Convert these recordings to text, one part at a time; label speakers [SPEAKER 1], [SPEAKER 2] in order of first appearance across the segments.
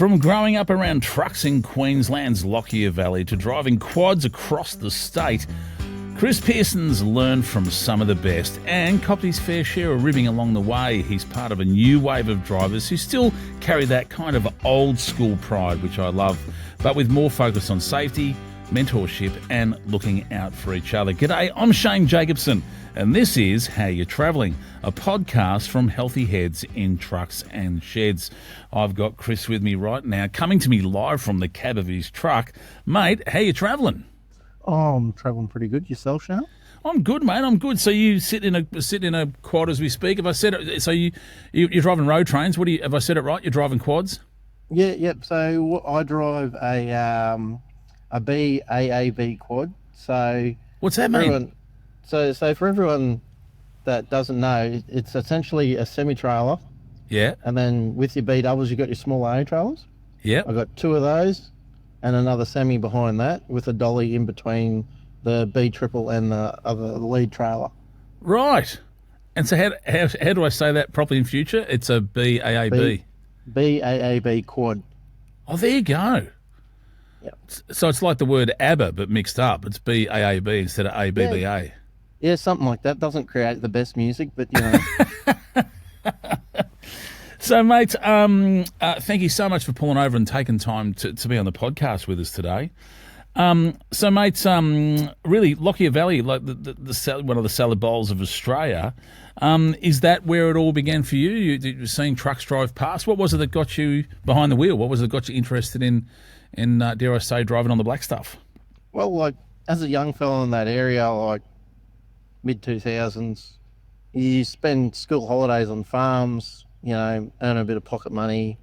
[SPEAKER 1] From growing up around trucks in Queensland's Lockyer Valley to driving quads across the state, Chris Pearson's learned from some of the best and copped his fair share of ribbing along the way. He's part of a new wave of drivers who still carry that kind of old school pride, which I love, but with more focus on safety, mentorship and looking out for each other. G'day, I'm Shane Jacobson and this is How You're Travelling, a podcast from Healthy Heads in Trucks and Sheds. I've got Chris with me right now, coming to me live from the cab of his truck. Mate, how you travelling?
[SPEAKER 2] Oh, I'm travelling pretty good. Yourself, Shane?
[SPEAKER 1] I'm good, mate. I'm good. So you sit in a quad as we speak. Have I said it? So you're driving road trains. Have I said it right? You're driving quads?
[SPEAKER 2] Yeah, yep. So I drive a BAAB quad. So
[SPEAKER 1] what's that mean?
[SPEAKER 2] So for everyone that doesn't know, it's essentially a semi-trailer.
[SPEAKER 1] Yeah.
[SPEAKER 2] And then with your B doubles, you've got your small A trailers.
[SPEAKER 1] Yeah.
[SPEAKER 2] I've got two of those and another semi behind that with a dolly in between the B triple and the other lead trailer.
[SPEAKER 1] Right. And so how do I say that properly in future? It's a BAAB.
[SPEAKER 2] BAAB quad.
[SPEAKER 1] Oh, there you go.
[SPEAKER 2] Yep.
[SPEAKER 1] So it's like the word ABBA but mixed up. It's BAAB instead of ABBA.
[SPEAKER 2] Yeah, something like that. Doesn't create the best music, but you know.
[SPEAKER 1] So, mate, thank you so much for pulling over and taking time to be on the podcast with us today. So, mate, really, Lockyer Valley, like one of the salad bowls of Australia, is that where it all began for you? You're seeing trucks drive past. What was it that got you behind the wheel? What was it that got you interested in dare I say, driving on the black stuff?
[SPEAKER 2] Well, like, as a young fellow in that area, like, mid-2000s, you spend school holidays on farms, you know, earn a bit of pocket money,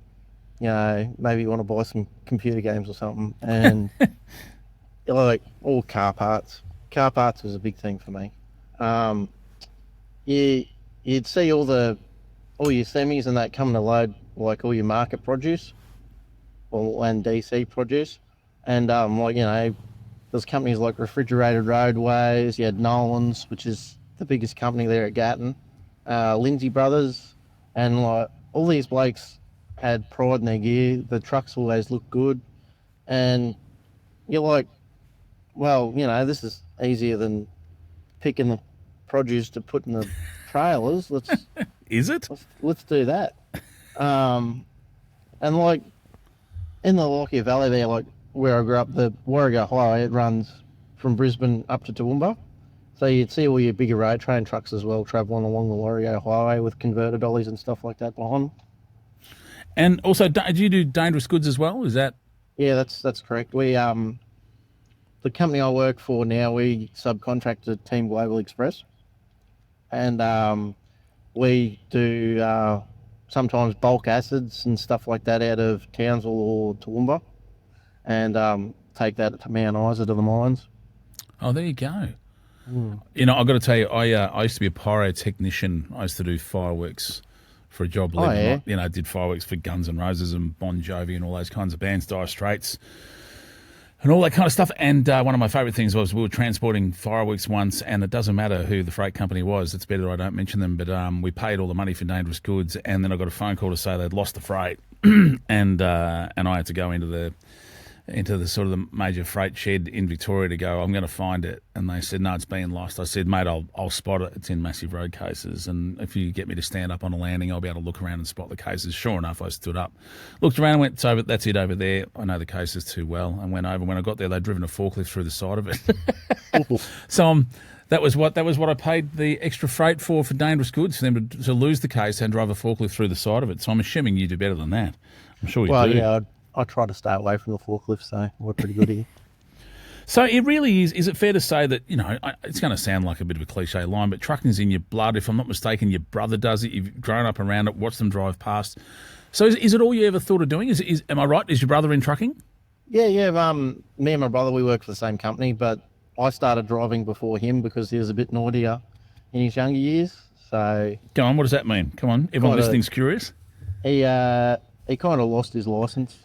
[SPEAKER 2] you know, maybe you want to buy some computer games or something, and like all car parts. Car parts was a big thing for me. You'd see all your semis and that coming to load, like all your market produce, and DC produce, and like, you know, there's companies like Refrigerated Roadways. You had Nolan's, which is the biggest company there at Gatton, Lindsay Brothers, and like all these blokes had pride in their gear. The trucks always looked good, and you're like, well, you know, this is easier than picking the produce to put in the trailers.
[SPEAKER 1] Is it?
[SPEAKER 2] Let's do that. And like in the Lockyer Valley there, like where I grew up, the Warrego Highway, it runs from Brisbane up to Toowoomba. So you'd see all your bigger road train trucks as well travelling along the Warrego Highway with converter dollies and stuff like that behind them.
[SPEAKER 1] And also, do you do dangerous goods as well? Is that?
[SPEAKER 2] Yeah, that's correct. We the company I work for now, we subcontract to Team Global Express, and we do sometimes bulk acids and stuff like that out of Townsville or Toowoomba, and take that to Mount Isa to the mines.
[SPEAKER 1] Oh, there you go. You know, I've got to tell you, I used to be a pyrotechnician. I used to do fireworks for a job.
[SPEAKER 2] Yeah.
[SPEAKER 1] You know, I did fireworks for Guns N' Roses and Bon Jovi and all those kinds of bands, Dire Straits, and all that kind of stuff. And one of my favourite things was we were transporting fireworks once, and it doesn't matter who the freight company was. It's better I don't mention them, but we paid all the money for dangerous goods, and then I got a phone call to say they'd lost the freight, and I had to go into the sort of the major freight shed in Victoria to go, I'm going to find it. And they said, no, it's been lost. I said, mate, I'll spot it. It's in massive road cases. And if you get me to stand up on a landing, I'll be able to look around and spot the cases. Sure enough, I stood up, looked around and went, so that's it over there. I know the cases too well. And went over. When I got there, they'd driven a forklift through the side of it. So that was what I paid the extra freight for dangerous goods, for them to lose the case and drive a forklift through the side of it. So I'm assuming you do better than that. I'm sure you do.
[SPEAKER 2] Well, yeah, I try to stay away from the forklift, so we're pretty good here.
[SPEAKER 1] So it really is it fair to say that, you know, it's going to sound like a bit of a cliche line, but trucking's in your blood. If I'm not mistaken, your brother does it. You've grown up around it, watched them drive past. So is it all you ever thought of doing? Am I right? Is your brother in trucking?
[SPEAKER 2] Yeah. Me and my brother, we work for the same company, but I started driving before him because he was a bit naughtier in his younger years. So
[SPEAKER 1] go on, what does that mean? Come on, everyone listening's curious.
[SPEAKER 2] He kind of lost his licence.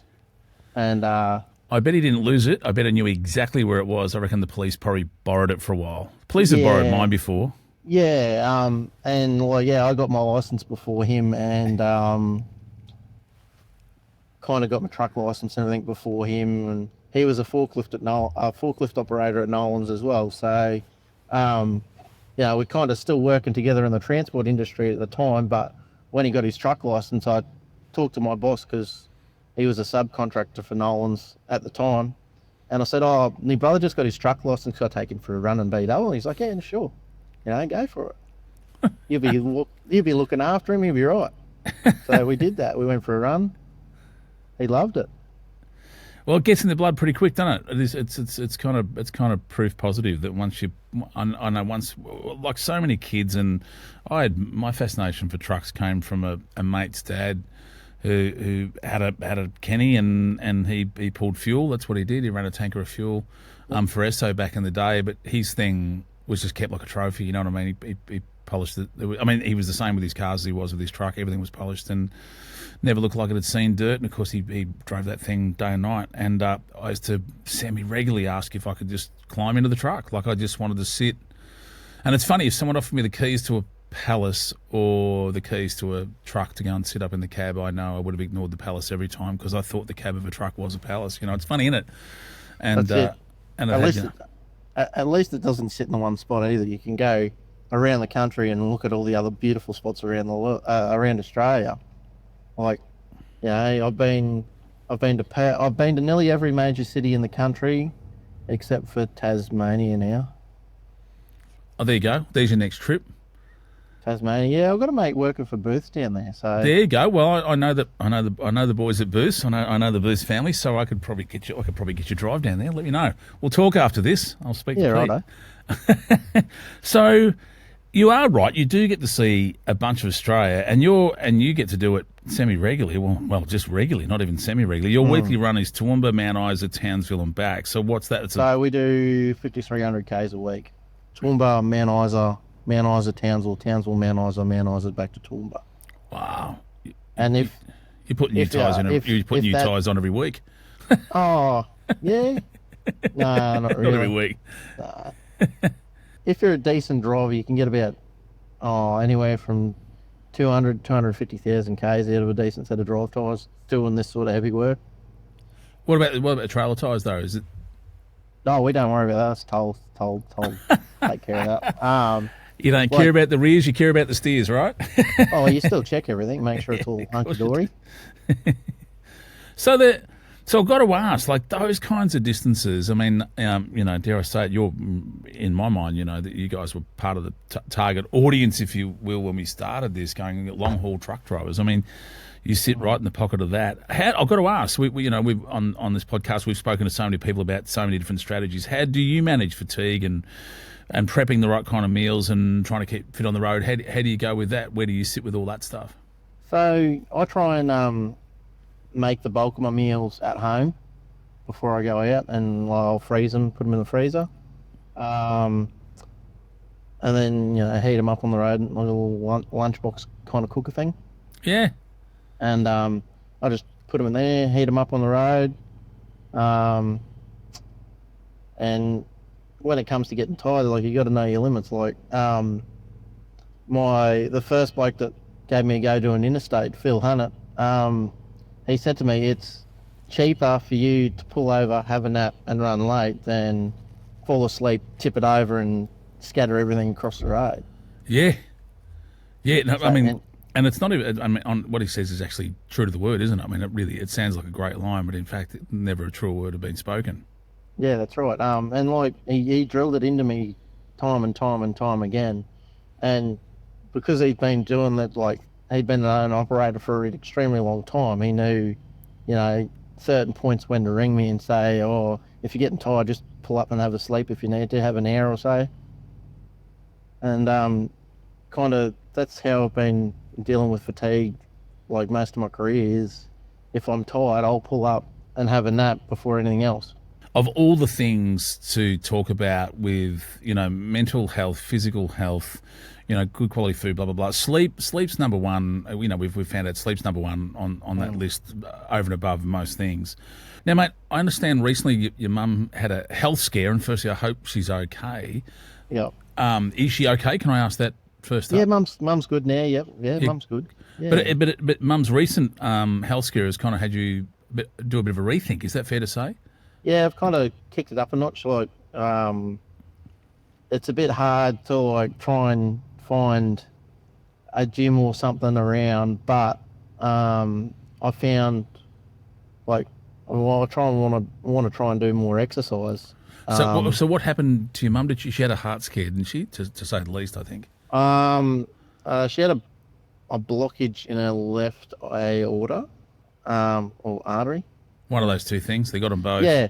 [SPEAKER 2] And
[SPEAKER 1] I bet he didn't lose it. I bet he knew exactly where it was. I reckon the police probably borrowed it for a while. Police have borrowed mine before.
[SPEAKER 2] Yeah, and well, yeah, I got my license before him, and kind of got my truck license and everything before him, and he was a forklift operator at Nolan's as well. So, we're kind of still working together in the transport industry at the time. But when he got his truck license, I talked to my boss because he was a subcontractor for Nolan's at the time. And I said, "Oh, my brother just got his truck license. Can I take him for a run and beat up?" And he's like, "Yeah, sure. Go for it. You'll be looking after him. He'll be right." So we did that. We went for a run. He loved it.
[SPEAKER 1] Well, it gets in the blood pretty quick, doesn't it? It's kind of proof positive that once I know once, like so many kids, and my fascination for trucks came from a mate's dad who had a Kenny and he pulled fuel. That's what he did. He ran a tanker of fuel for Esso back in the day. But his thing was just kept like a trophy. You know what I mean? He polished it. I mean, he was the same with his cars as he was with his truck. Everything was polished and never looked like it had seen dirt. And of course, he drove that thing day and night. And I used to semi-regularly ask if I could just climb into the truck. Like I just wanted to sit. And it's funny, if someone offered me the keys to a Palace or the keys to a truck to go and sit up in the cab, I know I would have ignored the Palace every time because I thought the cab of a truck was a Palace. It's funny, isn't it? And
[SPEAKER 2] That's it. And at least it doesn't sit in the one spot either. You can go around the country and look at all the other beautiful spots around around Australia. Like, I've been to nearly every major city in the country, except for Tasmania now.
[SPEAKER 1] Oh, there you go. There's your next trip.
[SPEAKER 2] Tasmania, yeah, I've got to make working for Booths down there. So
[SPEAKER 1] there you go. Well, I know the boys at Booths. I know the Booths family, so I could probably get you drive down there. Let me know. We'll talk after this. I'll speak to Pete. Right. So you are right. You do get to see a bunch of Australia, and you get to do it semi-regularly. Well, just regularly, not even semi-regularly. Your weekly run is Toowoomba, Mount Isa, Townsville, and back. So what's that?
[SPEAKER 2] So we do 5,300 k's a week. Toowoomba, Mount Isa, Townsville, Mount Isa, back to Toowoomba.
[SPEAKER 1] Wow!
[SPEAKER 2] And
[SPEAKER 1] you're putting new tyres tyres on every week.
[SPEAKER 2] Oh yeah, no, not really.
[SPEAKER 1] Not every week.
[SPEAKER 2] Nah. If you're a decent driver, you can get about anywhere from 250,000 k's out of a decent set of drive tyres doing this sort of heavy work.
[SPEAKER 1] What about trailer tyres though? Is it?
[SPEAKER 2] No, we don't worry about that. It's told. Take care of that.
[SPEAKER 1] You don't care about the rears, you care about the steers, right?
[SPEAKER 2] Oh, you still check everything, make sure it's all hunky-dory.
[SPEAKER 1] So I've got to ask, like those kinds of distances, I mean, dare I say it, you're, in my mind, that you guys were part of the target audience, if you will, when we started this, going long-haul truck drivers. I mean, you sit right in the pocket of that. I've got to ask, we've on this podcast, we've spoken to so many people about so many different strategies. How do you manage fatigue and prepping the right kind of meals and trying to keep fit on the road? How do you go with that? Where do you sit with all that stuff?
[SPEAKER 2] So I try and make the bulk of my meals at home before I go out, and I'll freeze them, put them in the freezer, and then heat them up on the road, like a little lunchbox kind of cooker thing.
[SPEAKER 1] Yeah.
[SPEAKER 2] And I just put them in there, heat them up on the road, and when it comes to getting tired, like, you got to know your limits. Like, the first bloke that gave me a go doing interstate, Phil Hunnett, he said to me, it's cheaper for you to pull over, have a nap, and run late than fall asleep, tip it over, and scatter everything across the road.
[SPEAKER 1] Yeah. Yeah. No, so, I mean, and it's not even. I mean, on what he says is actually true to the word, isn't it? I mean, it sounds like a great line, but in fact, never a truer word had been spoken.
[SPEAKER 2] Yeah, that's right. And like he drilled it into me time and time again, and because he'd been doing that, like he'd been an operator for an extremely long time, he knew, certain points when to ring me and say, "Oh, if you're getting tired, just pull up and have a sleep if you need to, have an hour or so." And kind of that's how I've been dealing with fatigue, like most of my career is, if I'm tired, I'll pull up and have a nap before anything else.
[SPEAKER 1] Of all the things to talk about with, mental health, physical health, good quality food, blah, blah, blah, sleep's number one. We've found out sleep's number one on that list over and above most things. Now, mate, I understand recently your mum had a health scare, and firstly, I hope she's okay.
[SPEAKER 2] Yeah.
[SPEAKER 1] Is she okay? Can I ask that first up?
[SPEAKER 2] Yeah, mum's good now. Yep. Yeah, mum's good. Yeah.
[SPEAKER 1] But Mum's recent health scare has kind of had you do a bit of a rethink. Is that fair to say?
[SPEAKER 2] Yeah, I've kind of kicked it up a notch. Like, it's a bit hard to like try and find a gym or something around, but I found like, well, I want to try and do more exercise.
[SPEAKER 1] So what happened to your mum? She had a heart scare, didn't she? To say the least, I think.
[SPEAKER 2] She had a blockage in her left aorta, or artery.
[SPEAKER 1] One of those two things. They got them both.
[SPEAKER 2] Yeah,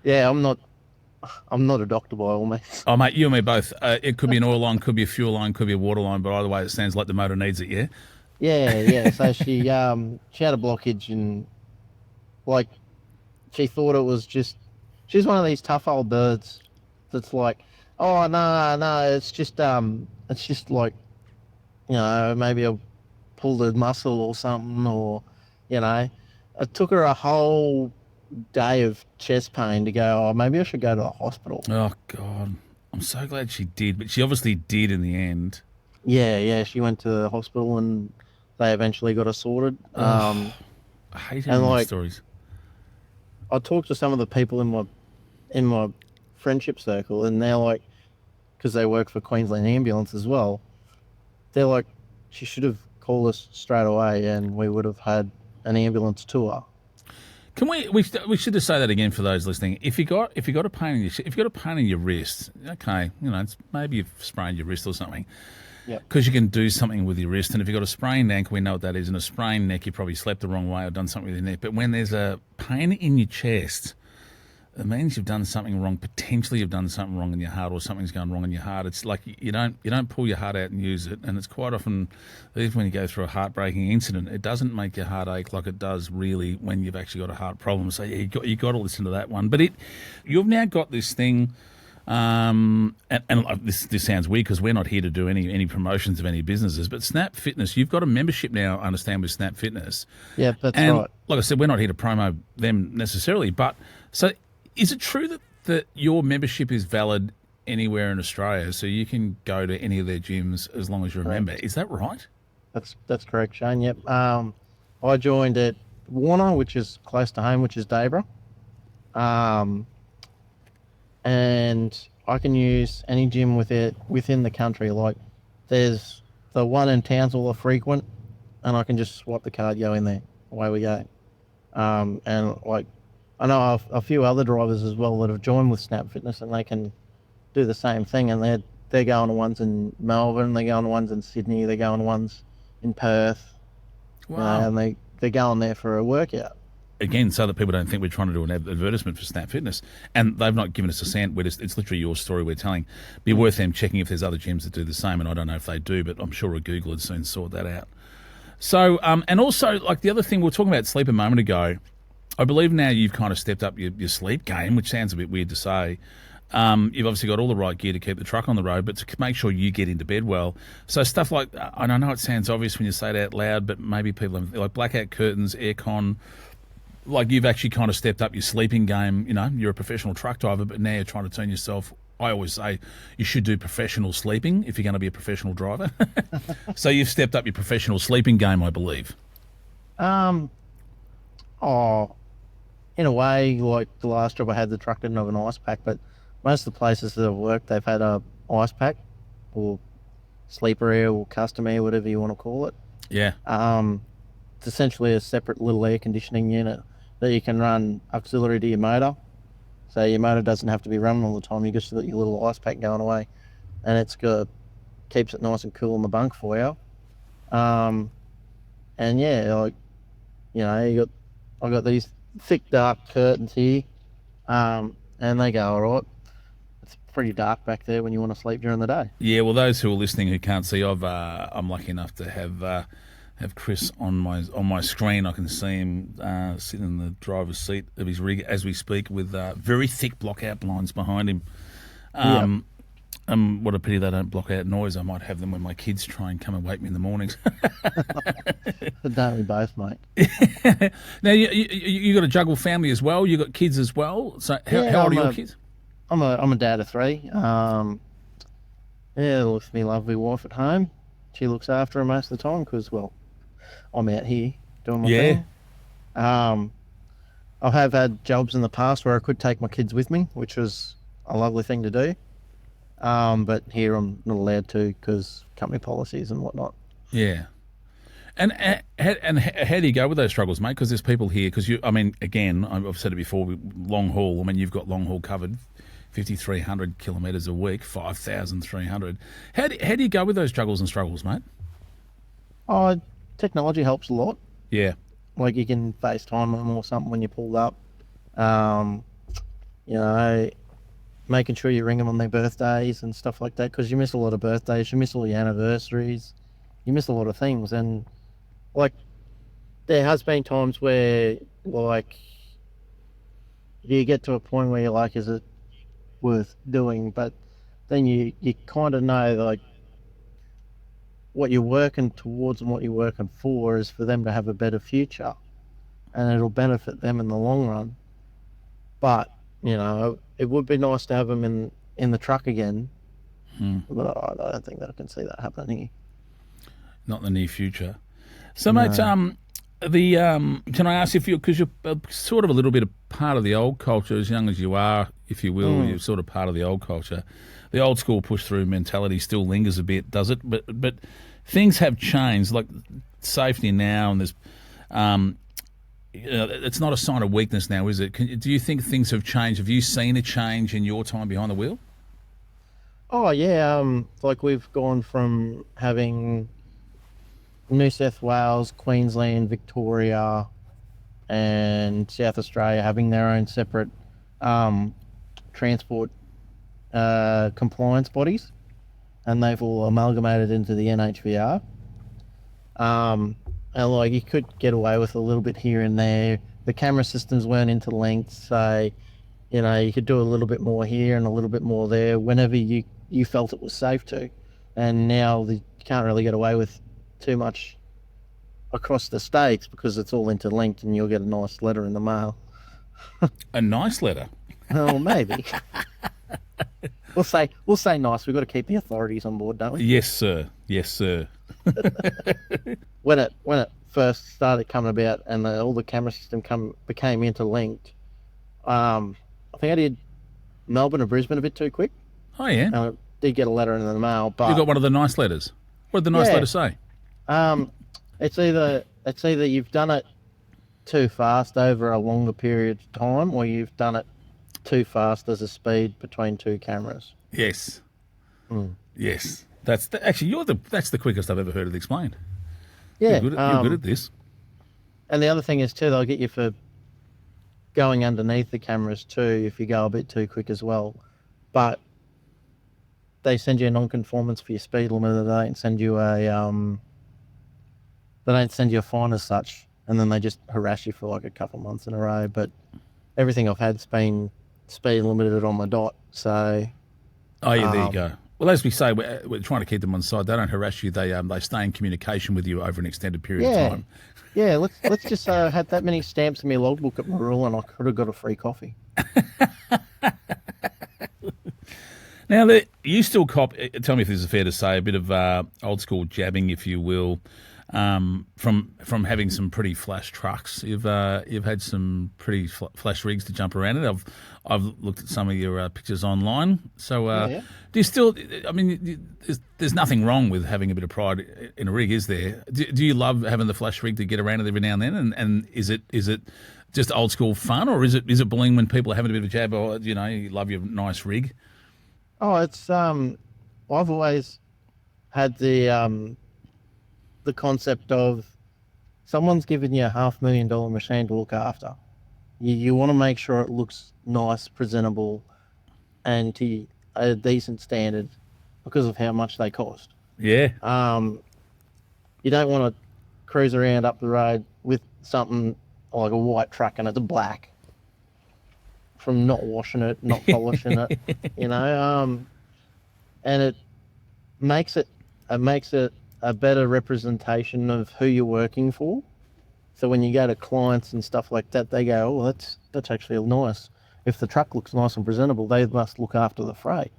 [SPEAKER 2] yeah. I'm not a doctor by all means.
[SPEAKER 1] Oh, mate, you and me both. It could be an oil line, could be a fuel line, could be a water line, but either way, it sounds like the motor needs it, yeah?
[SPEAKER 2] Yeah, yeah. So she had a blockage, and like she thought it was just, she's one of these tough old birds that's like, oh no, no, it's just like, maybe I pulled a muscle or something, or it took her a whole day of chest pain to go, oh, maybe I should go to the hospital.
[SPEAKER 1] Oh, God. I'm so glad she did, but she obviously did in the end.
[SPEAKER 2] Yeah, yeah. She went to the hospital and they eventually got her sorted.
[SPEAKER 1] I hate hearing
[SPEAKER 2] and
[SPEAKER 1] these
[SPEAKER 2] like,
[SPEAKER 1] stories.
[SPEAKER 2] I talked to some of the people in my friendship circle, and they're like, because they work for Queensland Ambulance as well, they're like, she should have called us straight away, and we would have had an ambulance tour.
[SPEAKER 1] Can we should just say that again for those listening. If you got a pain in your wrist, okay, it's maybe you've sprained your wrist or something.
[SPEAKER 2] Yeah.
[SPEAKER 1] Because you can do something with your wrist, and if you've got a sprained ankle, we know what that is. And a sprained neck, you probably slept the wrong way or done something with your neck. But when there's a pain in your chest, it means you've done something wrong. Potentially, you've done something wrong in your heart, or something's gone wrong in your heart. It's like you don't pull your heart out and use it. And it's quite often, even when you go through a heartbreaking incident, it doesn't make your heart ache like it does really when you've actually got a heart problem. So yeah, you got to listen to that one. But you've now got this thing. And this sounds weird because we're not here to do any promotions of any businesses, but Snap Fitness, you've got a membership now, I understand, with Snap Fitness.
[SPEAKER 2] Yeah, that's
[SPEAKER 1] and
[SPEAKER 2] right.
[SPEAKER 1] Like I said, we're not here to promo them necessarily, but so is it true that your membership is valid anywhere in Australia, so you can go to any of their gyms as long as you're a member? Is that right?
[SPEAKER 2] That's correct, Shane. Yep. I joined at Warner, which is close to home, which is Debra. And I can use any gym within the country. Like, there's the one in Townsville I frequent, and I can just swipe the card, go in there, away we go. And like, I know a few other drivers as well that have joined with Snap Fitness, and they can do the same thing. And they're going to ones in Melbourne, they're going to ones in Sydney, they're going to ones in Perth.
[SPEAKER 1] Wow.
[SPEAKER 2] And they're going there for a workout.
[SPEAKER 1] Again, so that people don't think we're trying to do an advertisement for Snap Fitness. And they've not given us a cent. It's literally your story we're telling. Be worth them checking if there's other gyms that do the same, and I don't know if they do, but I'm sure a Google would soon sort that out. So, and also, like the other thing, we were talking about sleep a moment ago. I believe now you've kind of stepped up your sleep game, which sounds a bit weird to say. You've obviously got all the right gear to keep the truck on the road, but to make sure you get into bed well. So stuff like, and I know it sounds obvious when you say it out loud, but maybe people have, like blackout curtains, aircon. Like, you've actually kind of stepped up your sleeping game. You're a professional truck driver, but now you're trying to turn yourself. I always say you should do professional sleeping if you're going to be a professional driver. So you've stepped up your professional sleeping game, I believe.
[SPEAKER 2] In a way, like the last job I had, the truck didn't have an ice pack, but most of the places that I've worked, they've had a ice pack or sleeper air or custom air, whatever you want to call it.
[SPEAKER 1] Yeah.
[SPEAKER 2] It's essentially a separate little air conditioning unit that you can run auxiliary to your motor. So your motor doesn't have to be running all the time. You just got your little ice pack going away, and keeps it nice and cool in the bunk for you. And yeah, like, I got these thick dark curtains here, and they go all right. It's pretty dark back there when you want to sleep during the day.
[SPEAKER 1] Yeah, well, those who are listening who can't see, I'm lucky enough to have Chris on my screen. I can see him sitting in the driver's seat of his rig as we speak, with very thick block-out blinds behind him. What a pity they don't block out noise. I might have them when my kids try and come and wake me in the mornings.
[SPEAKER 2] Don't we both, mate?
[SPEAKER 1] Now, you got a juggle family as well. You got kids as well. So how old are your kids?
[SPEAKER 2] I'm a dad of 3. With my lovely wife at home. She looks after her most of the time because, well, I'm out here doing my
[SPEAKER 1] Yeah.
[SPEAKER 2] thing. Um, I have had jobs in the past where I could take my kids with me, which was a lovely thing to do. But here I'm not allowed to because company policies and whatnot.
[SPEAKER 1] Yeah. And how do you go with those struggles, mate? Because there's people here. Because I mean, again, I've said it before. Long haul. I mean, you've got long haul covered, 5,300 kilometres a week, 5,300. How do you go with those struggles and struggles, mate?
[SPEAKER 2] Oh, technology helps a lot.
[SPEAKER 1] Yeah.
[SPEAKER 2] Like you can FaceTime them or something when you pull up. Um, you know, making sure you ring them on their birthdays and stuff like that, because you miss a lot of birthdays, you miss all your anniversaries, you miss a lot of things. And like there has been times where like you get to a point where you're like, is it worth doing? But then you kind of know like what you're working towards and what you're working for is for them to have a better future, and it'll benefit them in the long run. But you know, it would be nice to have them in the truck again. But I don't think that I can see that happening here.
[SPEAKER 1] Not in the near future. So,
[SPEAKER 2] No.
[SPEAKER 1] mate, can I ask if because you're sort of a little bit a part of the old culture, as young as you are, if you will, you're sort of part of the old culture. The old school push through mentality still lingers a bit, does it? But things have changed, like safety now, and there's, it's not a sign of weakness now, is it? Do you think things have changed? Have you seen a change in your time behind the wheel?
[SPEAKER 2] Oh yeah, like we've gone from having New South Wales, Queensland, Victoria, and South Australia having their own separate transport compliance bodies, and they've all amalgamated into the NHVR. And like you could get away with a little bit here and there. The camera systems weren't interlinked, so you know you could do a little bit more here and a little bit more there whenever you felt it was safe to. And now you can't really get away with too much across the states because it's all interlinked, and you'll get a nice letter in the mail.
[SPEAKER 1] A nice letter.
[SPEAKER 2] Oh, maybe. We'll say nice. We've got to keep the authorities on board, don't we?
[SPEAKER 1] Yes, sir. Yes, sir.
[SPEAKER 2] When it first started coming about and all the camera system became interlinked, I think I did Melbourne or Brisbane a bit too quick.
[SPEAKER 1] Oh, yeah.
[SPEAKER 2] And I did get a letter in the mail, but
[SPEAKER 1] You got one of the nice letters. What did the nice
[SPEAKER 2] Yeah.
[SPEAKER 1] letter say?
[SPEAKER 2] it's either you've done it too fast over a longer period of time, or you've done it too fast as a speed between two cameras.
[SPEAKER 1] Yes. Yes. That's the quickest I've ever heard it explained.
[SPEAKER 2] Yeah,
[SPEAKER 1] You're good at this.
[SPEAKER 2] and the other thing is too, they'll get you for going underneath the cameras too if you go a bit too quick as well. But they send you a non-conformance for your speed limit. They don't send you a fine as such, and then they just harass you for like a couple of months in a row. But everything I've had's been speed limited on my dot. So
[SPEAKER 1] Oh, yeah, there you go. Well, as we say, we're trying to keep them on side. They don't harass you. They stay in communication with you over an extended period of time.
[SPEAKER 2] yeah, let's just say I had that many stamps in my logbook at my rule, and I could have got a free coffee.
[SPEAKER 1] Now, you still cop, tell me if this is fair to say, a bit of old school jabbing, if you will, from having some pretty flash trucks. You've had some pretty flash rigs to jump around in. I've looked at some of your pictures online. So
[SPEAKER 2] Yeah.
[SPEAKER 1] do you still, I mean, there's nothing wrong with having a bit of pride in a rig, is there? Do you love having the flash rig to get around it every now and then? And is it just old school fun, or is it bullying when people are having a bit of a jab, or, you know, you love your nice rig?
[SPEAKER 2] Oh, it's I've always had the concept of someone's given you a $500,000 machine to look after. You want to make sure it looks nice, presentable, and to a decent standard because of how much they cost.
[SPEAKER 1] Yeah.
[SPEAKER 2] You don't want to cruise around up the road with something like a white truck and it's black from not washing it, not polishing it, you know. And it makes it a better representation of who you're working for. So when you go to clients and stuff like that, they go, "Oh, that's actually nice. If the truck looks nice and presentable, they must look after the freight."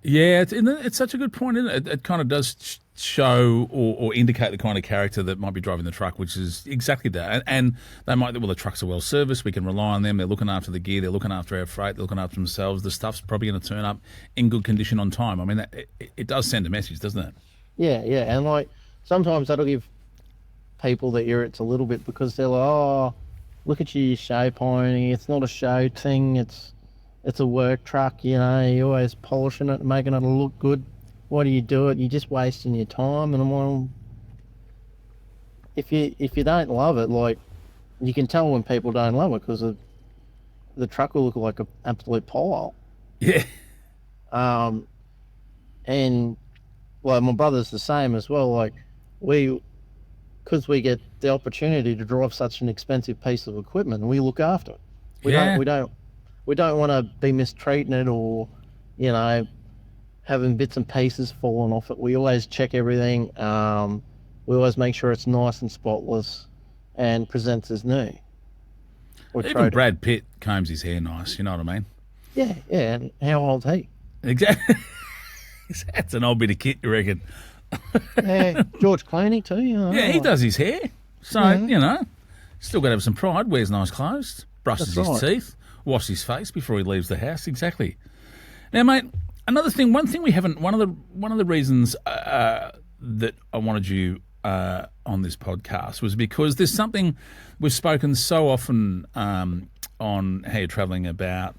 [SPEAKER 1] Yeah, it's such a good point, isn't it? It kind of does show or indicate the kind of character that might be driving the truck, which is exactly that. And they might, well, the trucks are well serviced. We can rely on them. They're looking after the gear. They're looking after our freight. They're looking after themselves. The stuff's probably going to turn up in good condition on time. I mean, it does send a message, doesn't it?
[SPEAKER 2] Yeah, yeah, and like sometimes that'll give people the irrits a little bit because they're like, oh, look at you, show pony. It's not a show thing. It's a work truck. You know, you're always polishing it, making it look good. Why do you do it? You're just wasting your time. And I'm like, if you don't love it, like you can tell when people don't love it because the truck will look like an absolute pile.
[SPEAKER 1] Yeah.
[SPEAKER 2] And well, my brother's the same as well. Like because we get the opportunity to drive such an expensive piece of equipment, we look after it. We don't want to be mistreating it or, you know, having bits and pieces falling off it. We always check everything. We always make sure it's nice and spotless and presents as new.
[SPEAKER 1] Even Brad Pitt combs his hair nice, you know what I mean?
[SPEAKER 2] Yeah, yeah. And how old's he?
[SPEAKER 1] Exactly. That's an old bit of kit, you reckon?
[SPEAKER 2] Yeah, George Clooney too. You know?
[SPEAKER 1] Yeah, he does his hair. So, you know, still got to have some pride, wears nice clothes, brushes his teeth, washes his face before he leaves the house. Exactly. Now, mate, one of the reasons that I wanted you on this podcast was because there's something we've spoken so often on how you're travelling about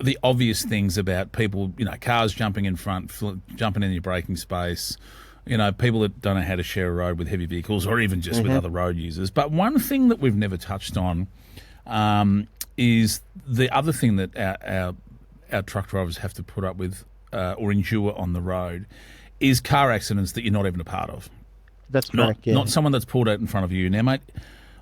[SPEAKER 1] the obvious things about people, you know, cars jumping in front, jumping in your braking space, you know, people that don't know how to share a road with heavy vehicles or even just with other road users. But one thing that we've never touched on is the other thing that our truck drivers have to put up with or endure on the road is car accidents that you're not even a part of.
[SPEAKER 2] That's correct,
[SPEAKER 1] Not someone that's pulled out in front of you. Now, mate,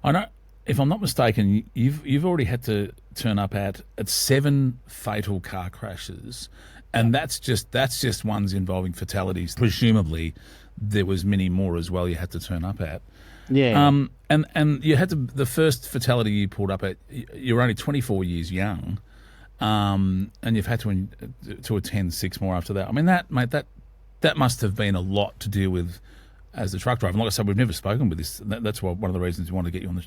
[SPEAKER 1] I know, if I'm not mistaken, you've already had to turn up at 7 fatal car crashes, and that's just ones involving fatalities. Presumably, there was many more as well you had to turn up at.
[SPEAKER 2] Yeah.
[SPEAKER 1] And you had to, the first fatality you pulled up at, you were only 24 years young, and you've had to attend 6 more after that. I mean, that must have been a lot to deal with as the truck driver. And like I said, we've never spoken with this. That's why one of the reasons we wanted to get you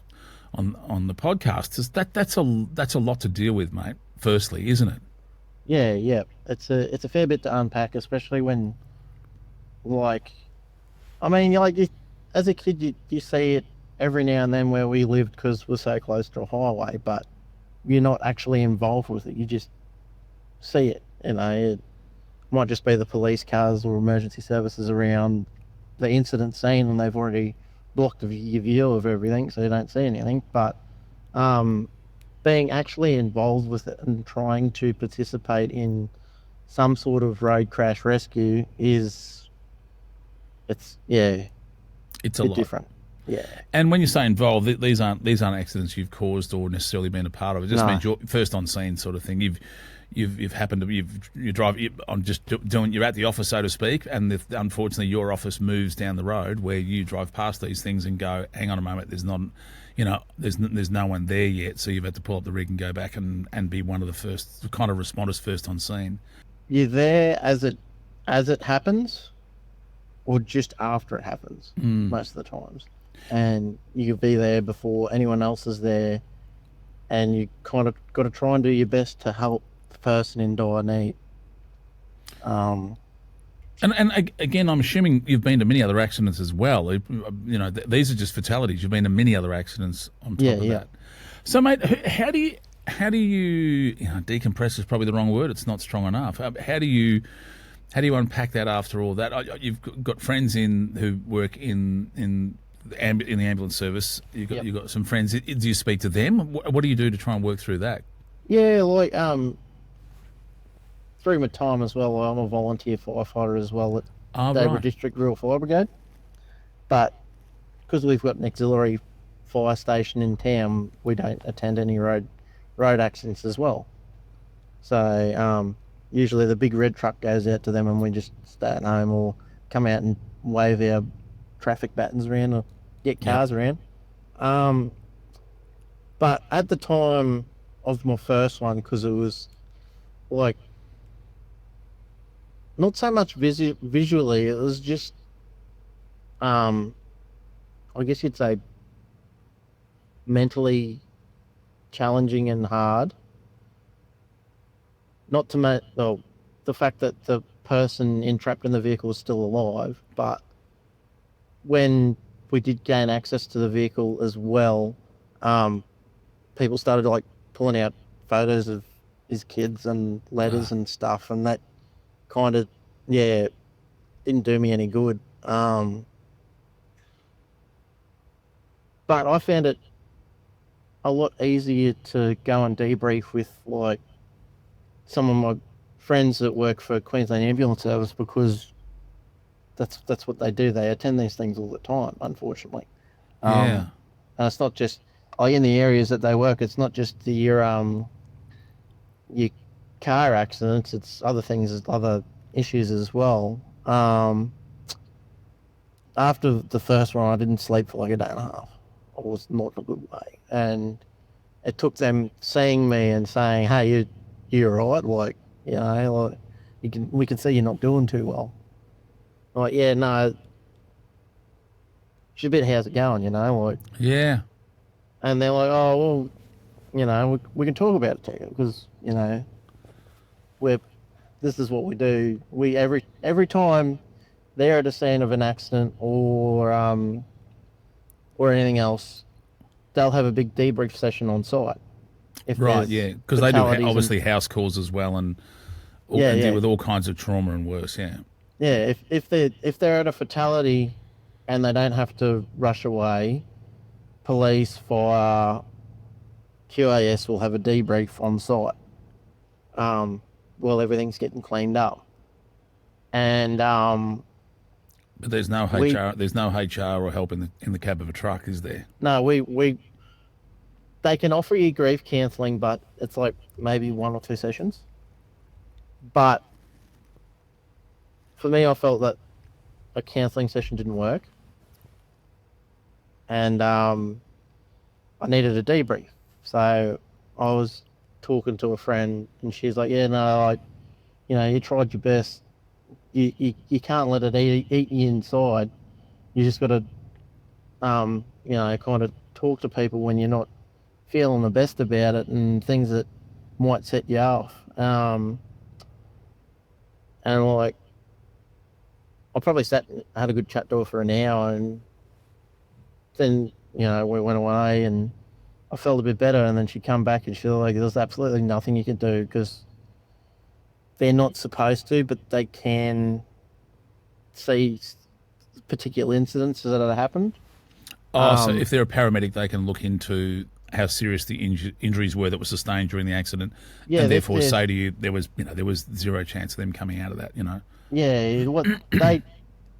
[SPEAKER 1] on the podcast is that's a lot to deal with, mate. Firstly, isn't it?
[SPEAKER 2] Yeah, yeah. It's a fair bit to unpack, especially when, like, I mean, as a kid, you see it every now and then where we lived because we're so close to a highway, but you're not actually involved with it. You just see it. You know, it might just be the police cars or emergency services around the incident scene, and they've already blocked your view of everything, so you don't see anything. But being actually involved with it and trying to participate in some sort of road crash rescue it's a lot different. Yeah.
[SPEAKER 1] And when you say involved, these aren't accidents you've caused or necessarily been a part of. It just means you're first on scene sort of thing. You've happened to you're at the office, so to speak, and unfortunately your office moves down the road where you drive past these things and go, hang on a moment, there's no one there yet, so you've had to pull up the rig and go back and be one of the first kind of responders first on scene.
[SPEAKER 2] You're there as it happens, or just after it happens most of the times, and you could be there before anyone else is there, and you kind of got to try and do your best to help the person in dire need.
[SPEAKER 1] And again, I'm assuming you've been to many other accidents as well. You know, these are just fatalities. You've been to many other accidents on top of that. So, mate, how do you decompress is probably the wrong word. It's not strong enough. How do you unpack that after all that? You've got friends who work in the ambulance service. You've got some friends. Do you speak to them? What do you do to try and work through that?
[SPEAKER 2] Yeah, like through my time as well, I'm a volunteer firefighter as well at Dover District Rural Fire Brigade. But because we've got an auxiliary fire station in town, we don't attend any road accidents as well. So usually the big red truck goes out to them and we just stay at home or come out and wave our traffic battens around or get cars around. But at the time of my first one, because it was like not so much visually. It was just, um, I guess you'd say, mentally challenging and hard. Not to make, well, the fact that the person entrapped in the vehicle was still alive, but when we did gain access to the vehicle as well, um, people started like pulling out photos of his kids and letters and stuff, and that kind of, yeah, didn't do me any good. But I found it a lot easier to go and debrief with like some of my friends that work for Queensland Ambulance Service, because that's what they do. They attend these things all the time, unfortunately.
[SPEAKER 1] Yeah.
[SPEAKER 2] And it's not just like in the areas that they work. It's not just your car accidents. It's other things, other issues as well. After the first one, I didn't sleep for like a day and a half. I was not in a good way, and it took them seeing me and saying, "Hey, you're right. Like, you know, like we can see you're not doing too well." I'm like, yeah, no, she's a bit, how's it going, you know, like,
[SPEAKER 1] Yeah.
[SPEAKER 2] and they're like, oh, well, you know, we can talk about it together, because, you know, this is what we do. We, every time they're at a scene of an accident or anything else, they'll have a big debrief session on site. If
[SPEAKER 1] Right,
[SPEAKER 2] there's
[SPEAKER 1] yeah. Because they do
[SPEAKER 2] fatalities
[SPEAKER 1] obviously house calls as well, and
[SPEAKER 2] Yeah,
[SPEAKER 1] and
[SPEAKER 2] yeah.
[SPEAKER 1] deal with all kinds of trauma and worse, yeah.
[SPEAKER 2] Yeah, if they're at a fatality and they don't have to rush away, police, fire, QAS will have a debrief on site, while everything's getting cleaned up. And
[SPEAKER 1] But there's no
[SPEAKER 2] we
[SPEAKER 1] HR. There's no HR or help in the cab of a truck, is there?
[SPEAKER 2] no we they can offer you grief counselling, but it's like maybe 1 or 2 sessions. But for me, I felt that a counselling session didn't work, and I needed a debrief. So I was talking to a friend, and she's like, "Yeah, no, like, you know, you tried your best. You can't let it eat you inside. You just got to, you know, kind of talk to people when you're not feeling the best about it, and things that might set you off." And like, I probably sat and had a good chat to her for an hour, and then, you know, we went away and I felt a bit better. And then she'd come back and she was like, "There's absolutely nothing you can do, because they're not supposed to, but they can see particular incidents that have happened."
[SPEAKER 1] Oh, so if they're a paramedic, they can look into how serious the injuries were that were sustained during the accident,
[SPEAKER 2] Yeah,
[SPEAKER 1] and therefore say to you there was zero chance of them coming out of that.
[SPEAKER 2] Yeah, what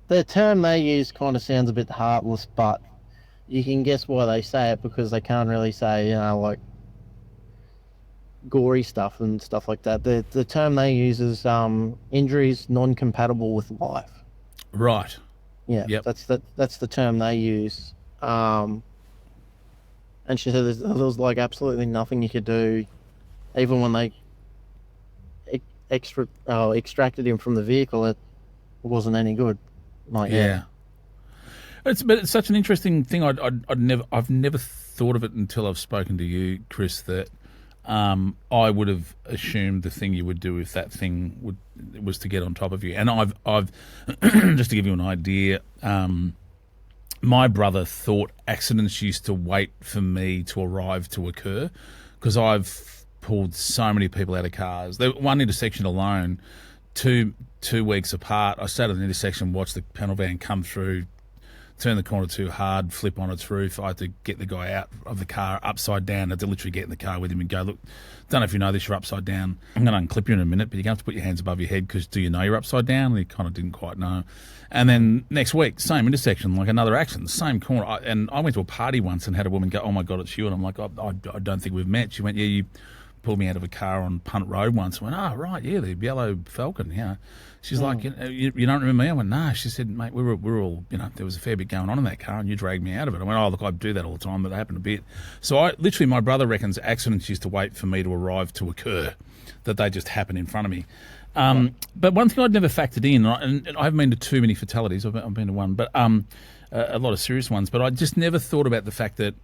[SPEAKER 2] the term they use kind of sounds a bit heartless, but you can guess why they say it, because they can't really say, you know, like gory stuff and stuff like that. The term they use is injuries non-compatible with life.
[SPEAKER 1] Right.
[SPEAKER 2] Yeah,
[SPEAKER 1] Yep.
[SPEAKER 2] that's the term they use. And she said there was like absolutely nothing you could do, even when they extracted him from the vehicle. It wasn't any good. Like,
[SPEAKER 1] Yeah. But it's such an interesting thing. I've never thought of it until I've spoken to you, Chris. That I would have assumed the thing you would do if that thing was to get on top of you. And I've just to give you an idea, my brother thought accidents used to wait for me to arrive to occur, because I've pulled so many people out of cars. One intersection alone, two weeks apart, I sat at an intersection, watched the panel van come through, turn the corner too hard, flip on its roof. I had to get the guy out of the car upside down. I had to literally get in the car with him and go, "Look, don't know if you know this, you're upside down. I'm going to unclip you in a minute, but you're going to have to put your hands above your head, because do you know you're upside down?" And he kind of didn't quite know. And then next week, same intersection, like another accident, same corner. And I went to a party once and had a woman go, "Oh my God, it's you." And I'm like, I don't think we've met. She went, "Yeah, you pulled me out of a car on Punt Road once." I went, "Oh, right, yeah, the yellow Falcon, yeah." She's like, you don't remember me?" I went, "No." She said, "Mate, we were all, there was a fair bit going on in that car and you dragged me out of it." I went, "Oh, look, I do that all the time, but it happened a bit." So literally, my brother reckons accidents used to wait for me to arrive to occur, that they just happen in front of me. But one thing I'd never factored in, and I haven't been to too many fatalities. I've been to one, but a lot of serious ones. But I just never thought about the fact that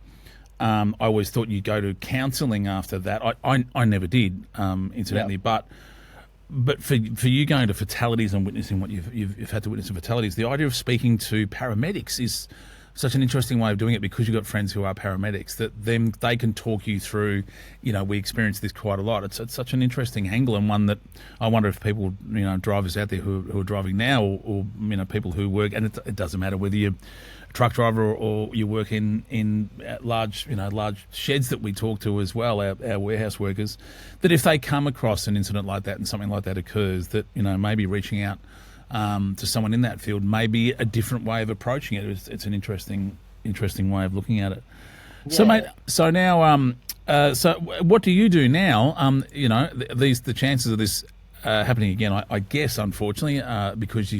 [SPEAKER 1] I always thought you go to counselling after that. I never did, incidentally.
[SPEAKER 2] Yeah.
[SPEAKER 1] But for you going to fatalities and witnessing what you've had to witness in fatalities, the idea of speaking to paramedics is such an interesting way of doing it, because you've got friends who are paramedics that they can talk you through. We experience this quite a lot. It's such an interesting angle, and one that I wonder if people, drivers out there who are driving now, or people who work, and it doesn't matter whether you're a truck driver or you work in large sheds that we talk to as well, our warehouse workers, that if they come across an incident like that and something like that occurs, that maybe reaching out to someone in that field may be a different way of approaching it. It's an interesting way of looking at it. Yeah. So, mate. So now, so what do you do now? The chances of this happening again, I guess, unfortunately, because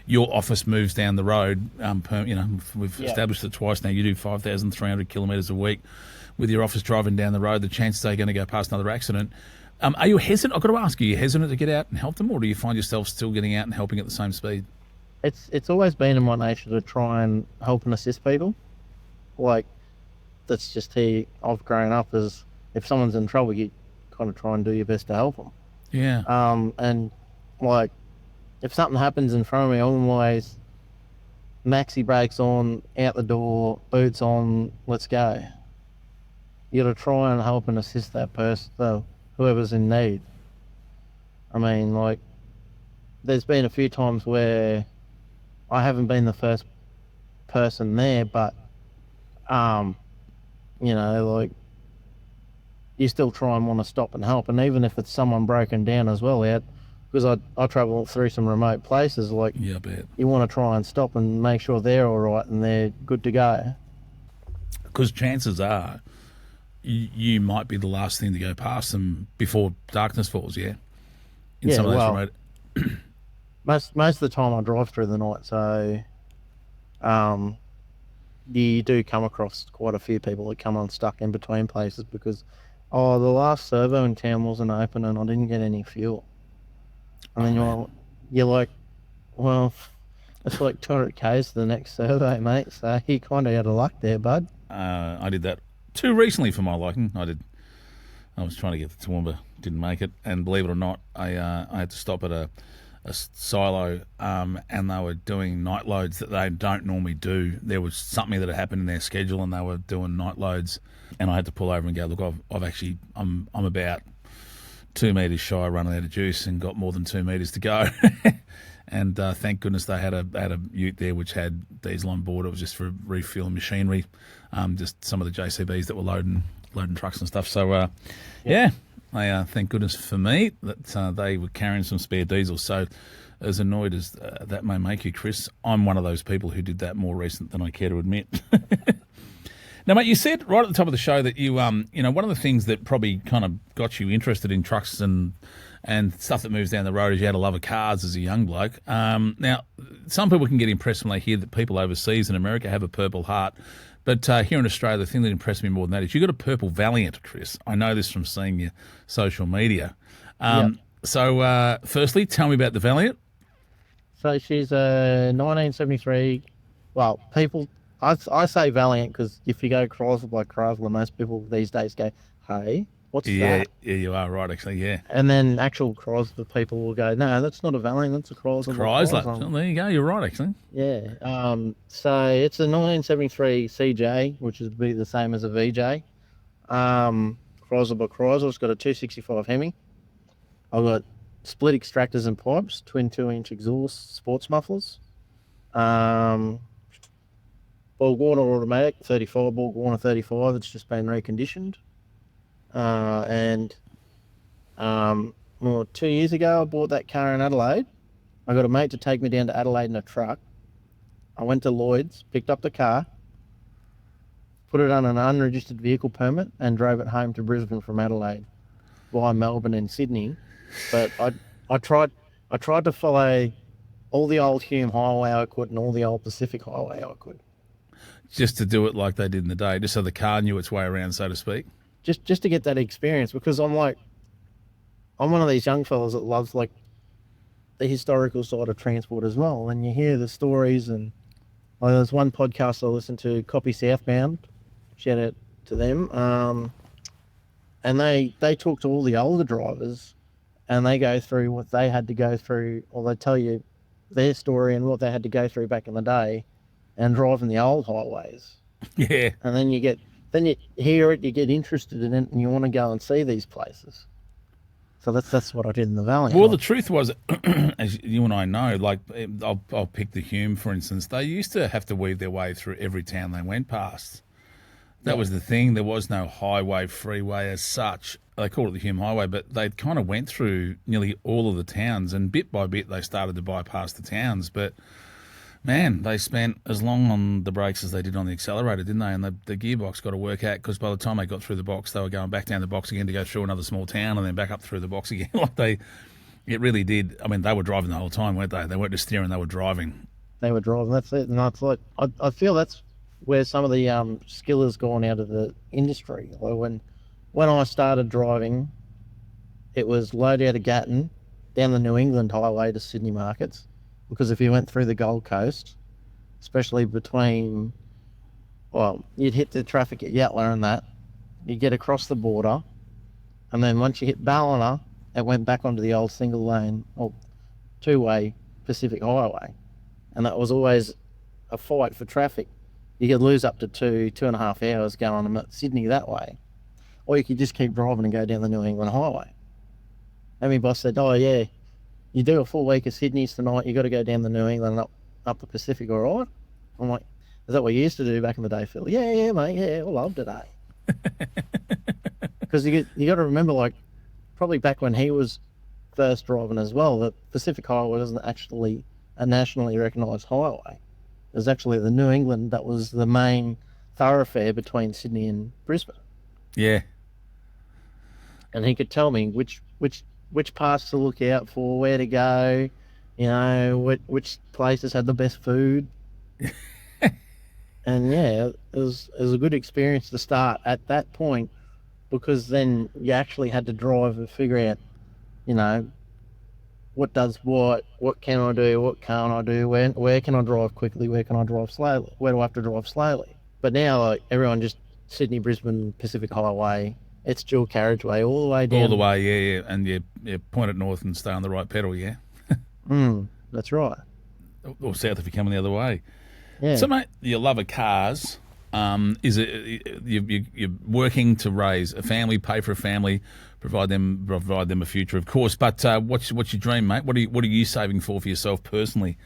[SPEAKER 1] your office moves down the road. We've established it twice now. You do 5,300 kilometres a week with your office driving down the road. The chances are you're going to go past another accident. Are you hesitant? I've got to ask you, are you hesitant to get out and help them, or do you find yourself still getting out and helping at the same speed?
[SPEAKER 2] It's always been in my nature to try and help and assist people. Like, that's just how I've grown up, as if someone's in trouble, you kind of try and do your best to help them.
[SPEAKER 1] Yeah.
[SPEAKER 2] And like, if something happens in front of me, I'm always maxi brakes on, out the door, boots on, let's go. You got to try and help and assist that person, though, whoever's in need. I mean, like, there's been a few times where I haven't been the first person there, but, like, you still try and want to stop and help. And even if it's someone broken down as well, because I travel through some remote places, like,
[SPEAKER 1] yeah, I bet.
[SPEAKER 2] You want to try and stop and make sure they're all right and they're good to go.
[SPEAKER 1] Because chances are you might be the last thing to go past them before darkness falls, yeah? In some of those remote...
[SPEAKER 2] most of the time I drive through the night, so you do come across quite a few people that come unstuck in between places because, the last servo in town wasn't open and I didn't get any fuel. And then you're like, well, it's like 200 k's to the next servo, mate, so you kind of out of luck there, bud.
[SPEAKER 1] I did that too recently for my liking. I was trying to get the Toowoomba, didn't make it, and believe it or not, I had to stop at a silo, and they were doing night loads that they don't normally do. There was something that had happened in their schedule, and they were doing night loads, and I had to pull over and go, look, I'm about 2 metres shy of running out of juice and got more than 2 metres to go. And thank goodness they had a ute there which had diesel on board. It was just for refueling machinery, just some of the JCBs that were loading trucks and stuff. So, thank goodness for me that they were carrying some spare diesel. So, as annoyed as that may make you, Chris, I'm one of those people who did that more recent than I care to admit. Now, mate, you said right at the top of the show that you, one of the things that probably kind of got you interested in trucks and stuff that moves down the road is you had a love of cars as a young bloke. Now, some people can get impressed when they hear that people overseas in America have a purple heart. But here in Australia, the thing that impressed me more than that is you got a purple Valiant, Chris. I know this from seeing your social media. So, firstly, tell me about the Valiant.
[SPEAKER 2] So she's a 1973. Well, I say Valiant because if you go Chrysler by Chrysler, most people these days go, hey, what's that?
[SPEAKER 1] Yeah, you are right, actually, yeah.
[SPEAKER 2] And then actual Chrysler people will go, no, that's not a Valiant, that's a Chrysler.
[SPEAKER 1] Chrysler. There you go, you're right, actually.
[SPEAKER 2] Yeah. So it's a 1973 CJ, which would be the same as a VJ. Chrysler by Chrysler. It's got a 265 Hemi. I've got split extractors and pipes, twin 2-inch exhaust, sports mufflers. Ball Warner automatic, 35 Ball Warner 35. It's just been reconditioned. 2 years ago, I bought that car in Adelaide. I got a mate to take me down to Adelaide in a truck. I went to Lloyd's, picked up the car, put it on an unregistered vehicle permit, and drove it home to Brisbane from Adelaide via Melbourne and Sydney. But I tried to follow all the old Hume Highway I could and all the old Pacific Highway I could.
[SPEAKER 1] Just to do it like they did in the day, just so the car knew its way around, so to speak.
[SPEAKER 2] Just to get that experience, because I'm one of these young fellas that loves, like, the historical side of transport as well. And you hear the stories, and there's one podcast I listened to, Copy Southbound, shout out to them, and they talk to all the older drivers, and they go through what they had to go through, or they tell you their story and what they had to go through back in the day and driving the old highways.
[SPEAKER 1] Yeah.
[SPEAKER 2] And then you hear it, you get interested in it, and you want to go and see these places. So that's what I did in the valley.
[SPEAKER 1] Well, the truth was, as you and I know, like I'll pick the Hume, for instance. They used to have to weave their way through every town they went past. That was the thing. There was no highway, freeway as such. They called it the Hume Highway, but they kind of went through nearly all of the towns, and bit by bit they started to bypass the towns. But man, they spent as long on the brakes as they did on the accelerator, didn't they? And the gearbox got to work out, because by the time they got through the box, they were going back down the box again to go through another small town and then back up through the box again. It really did. I mean, they were driving the whole time, weren't they? They weren't just steering; they were driving.
[SPEAKER 2] They were driving. That's it. And it's like I feel that's where some of the skill has gone out of the industry. Like when I started driving, it was load out of Gatton down the New England highway to Sydney markets. Because if you went through the Gold Coast, especially between, you'd hit the traffic at Yatala and that, you'd get across the border, and then once you hit Ballina, it went back onto the old single lane or two-way Pacific Highway. And that was always a fight for traffic. You could lose up to 2.5 hours going to Sydney that way. Or you could just keep driving and go down the New England Highway. And my boss said, oh yeah, you do a full week of Sydney's tonight, you got to go down the New England and up the Pacific, all right? I'm like, is that what you used to do back in the day, Phil? Yeah, mate, yeah, I loved it, eh? Because you got to remember, like, probably back when he was first driving as well, the Pacific Highway wasn't actually a nationally recognised highway. It was actually the New England that was the main thoroughfare between Sydney and Brisbane.
[SPEAKER 1] Yeah.
[SPEAKER 2] And he could tell me which paths to look out for, where to go, you know, which places had the best food. And yeah, it was a good experience to start at that point, because then you actually had to drive and figure out, you know, what does what can I do, what can't I do, where can I drive quickly, where can I drive slowly, where do I have to drive slowly. But now, like, everyone just Sydney, Brisbane, Pacific Highway, it's dual carriageway all the way down.
[SPEAKER 1] All the way, yeah. And you point it north and stay on the right pedal, yeah?
[SPEAKER 2] That's right.
[SPEAKER 1] Or south if you're coming the other way.
[SPEAKER 2] Yeah.
[SPEAKER 1] So, mate, your love of cars, is it you're working to raise a family, pay for a family, provide them a future, of course. But what's your dream, mate? What are you saving for yourself personally?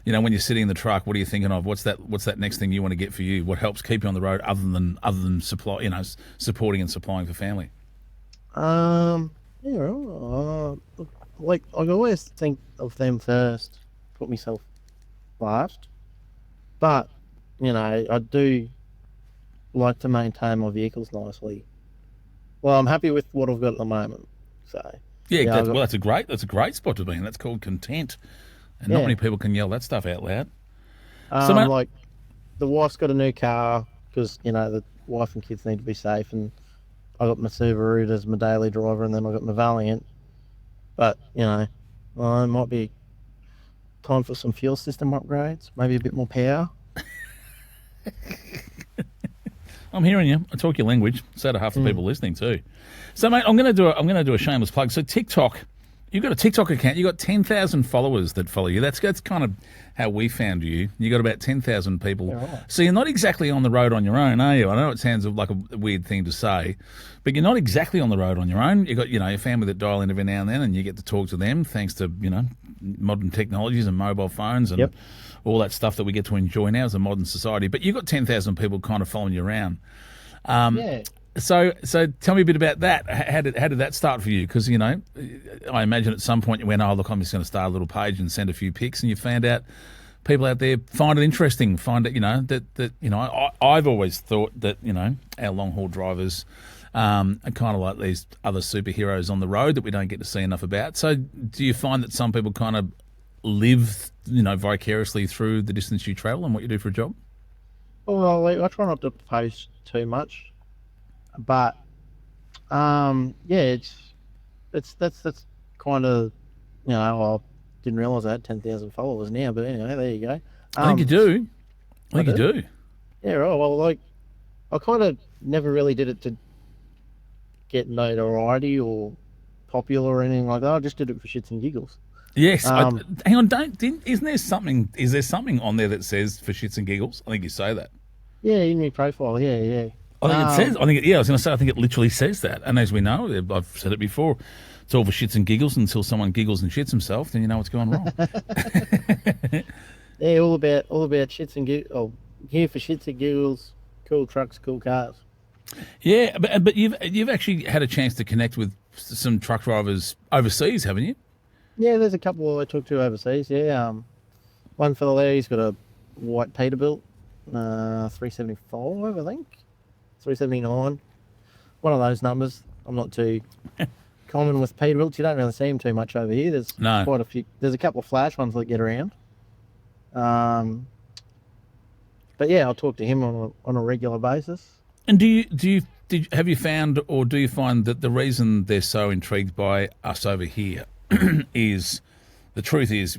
[SPEAKER 1] You know, when you're sitting in the truck, what are you thinking of? What's that next thing you want to get for you? What helps keep you on the road other than supply, you know, supporting and supplying for family?
[SPEAKER 2] Like, I always think of them first, put myself last. But, you know, I do like to maintain my vehicles nicely. Well, I'm happy with what I've got at the moment. So
[SPEAKER 1] yeah, that's a great spot to be in. That's called content, and not many people can yell that stuff out loud.
[SPEAKER 2] So, like, the wife's got a new car because, you know, the wife and kids need to be safe, and I got my Subaru as my daily driver, and then I got my Valiant. But, you know, it might be time for some fuel system upgrades, maybe a bit more power.
[SPEAKER 1] I'm hearing you. I talk your language. So do half the people listening too. So, mate, I'm going to do a shameless plug. So, TikTok. You've got a TikTok account. You've got 10,000 followers that follow you. That's kind of how we found you. You got about 10,000 people.
[SPEAKER 2] Right.
[SPEAKER 1] So you're not exactly on the road on your own, are you? I know it sounds like a weird thing to say, but you're not exactly on the road on your own. You've got, you know, your family that dial in every now and then, and you get to talk to them thanks to, you know, modern technologies and mobile phones and all that stuff that we get to enjoy now as a modern society. But you've got 10,000 people kind of following you around. So tell me a bit about that. How did that start for you? Because, you know, I imagine at some point you went, oh, look, I'm just going to start a little page and send a few pics, and you found out people out there find it interesting, find it, you know, that you know, I've always thought that, you know, our long-haul drivers are kind of like these other superheroes on the road that we don't get to see enough about. So do you find that some people kind of live, you know, vicariously through the distance you travel and what you do for a job?
[SPEAKER 2] Well, I try not to post too much. But that's kind of, you know, I'll didn't realise I had 10,000 followers now, but anyway, there you go.
[SPEAKER 1] I think you do. I think you
[SPEAKER 2] do?
[SPEAKER 1] do.
[SPEAKER 2] Yeah, right. Well, like, I kind of never really did it to get notoriety or popular or anything like that. I just did it for shits and giggles.
[SPEAKER 1] Yes.
[SPEAKER 2] Um,
[SPEAKER 1] Hang on. Isn't there something? Is there something on there that says for shits and giggles? I think you say that.
[SPEAKER 2] Yeah, in my profile. Yeah, yeah.
[SPEAKER 1] I think it says. I think. I was going to say. I think it literally says that. And as we know, I've said it before. It's all for shits and giggles until someone giggles and shits himself. Then you know what's going wrong.
[SPEAKER 2] Yeah, all about shits and giggles. Oh, here for shits and giggles. Cool trucks, cool cars.
[SPEAKER 1] Yeah, but you've actually had a chance to connect with some truck drivers overseas, haven't you?
[SPEAKER 2] Yeah, there's a couple I took to overseas. Yeah, one fella there, he's got a white Peterbilt, 375, I think, 379. One of those numbers. I'm not too common with Peterbilts. You don't really see them too much over here. There's
[SPEAKER 1] No.
[SPEAKER 2] quite a few. There's a couple of flash ones that get around. But yeah, I'll talk to him on a regular basis.
[SPEAKER 1] And have you found, or do you find that the reason they're so intrigued by us over here is the truth is,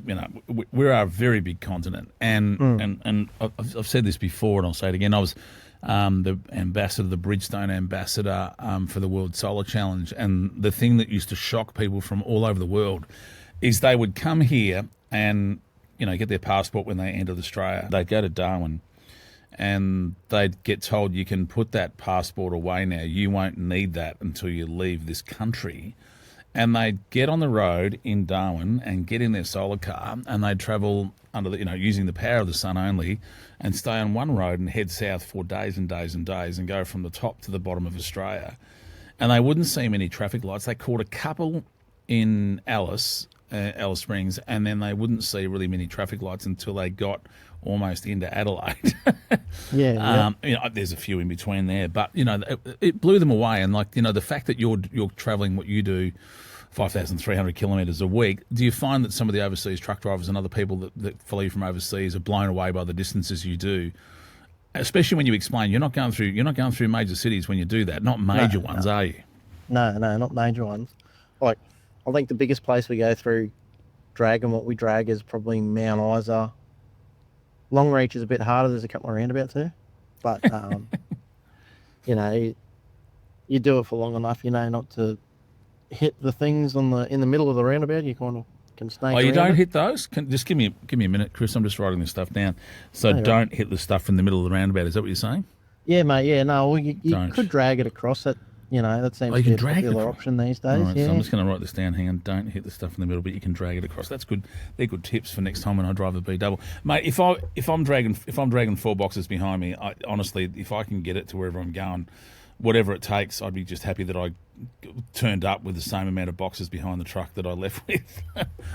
[SPEAKER 1] we're a very big continent, and I've said this before, and I'll say it again. I was the ambassador, the Bridgestone ambassador for the World Solar Challenge, and the thing that used to shock people from all over the world is they would come here and get their passport when they entered Australia. They'd go to Darwin, and they'd get told, you can put that passport away now. You won't need that until you leave this country. And they'd get on the road in Darwin and get in their solar car, and they'd travel under using the power of the sun only, and stay on one road and head south for days and days and days and go from the top to the bottom of Australia. And they wouldn't see many traffic lights. They caught a couple in Alice Springs, and then they wouldn't see really many traffic lights until they got almost into Adelaide.
[SPEAKER 2] Yeah.
[SPEAKER 1] There's a few in between there, but it blew them away. And the fact that you're travelling what you do, 5,300 kilometres a week, do you find that some of the overseas truck drivers and other people that follow you from overseas are blown away by the distances you do? Especially when you explain you're not going through major cities when you do that, not major ones, are you?
[SPEAKER 2] No, not major ones. Like, I think the biggest place we go through what we drag is probably Mount Isa. Long Reach is a bit harder. There's a couple of roundabouts there. But, you do it for long enough, not to hit the things in the middle of the roundabout. You kind of can snake around.
[SPEAKER 1] You don't hit those? Just give me a minute, Chris. I'm just writing this stuff down. So don't hit the stuff in the middle of the roundabout. Is that what you're saying?
[SPEAKER 2] Yeah, mate. Yeah, no, well, you could drag it across it. That seems to be a popular option these days.
[SPEAKER 1] Right,
[SPEAKER 2] yeah.
[SPEAKER 1] So I'm just going to write this down. Hang on. Don't hit the stuff in the middle, but you can drag it across. That's good. They're good tips for next time when I drive the B double, mate. If I'm dragging 4 boxes behind me, honestly, if I can get it to wherever I'm going, whatever it takes, I'd be just happy that I turned up with the same amount of boxes behind the truck that I left with.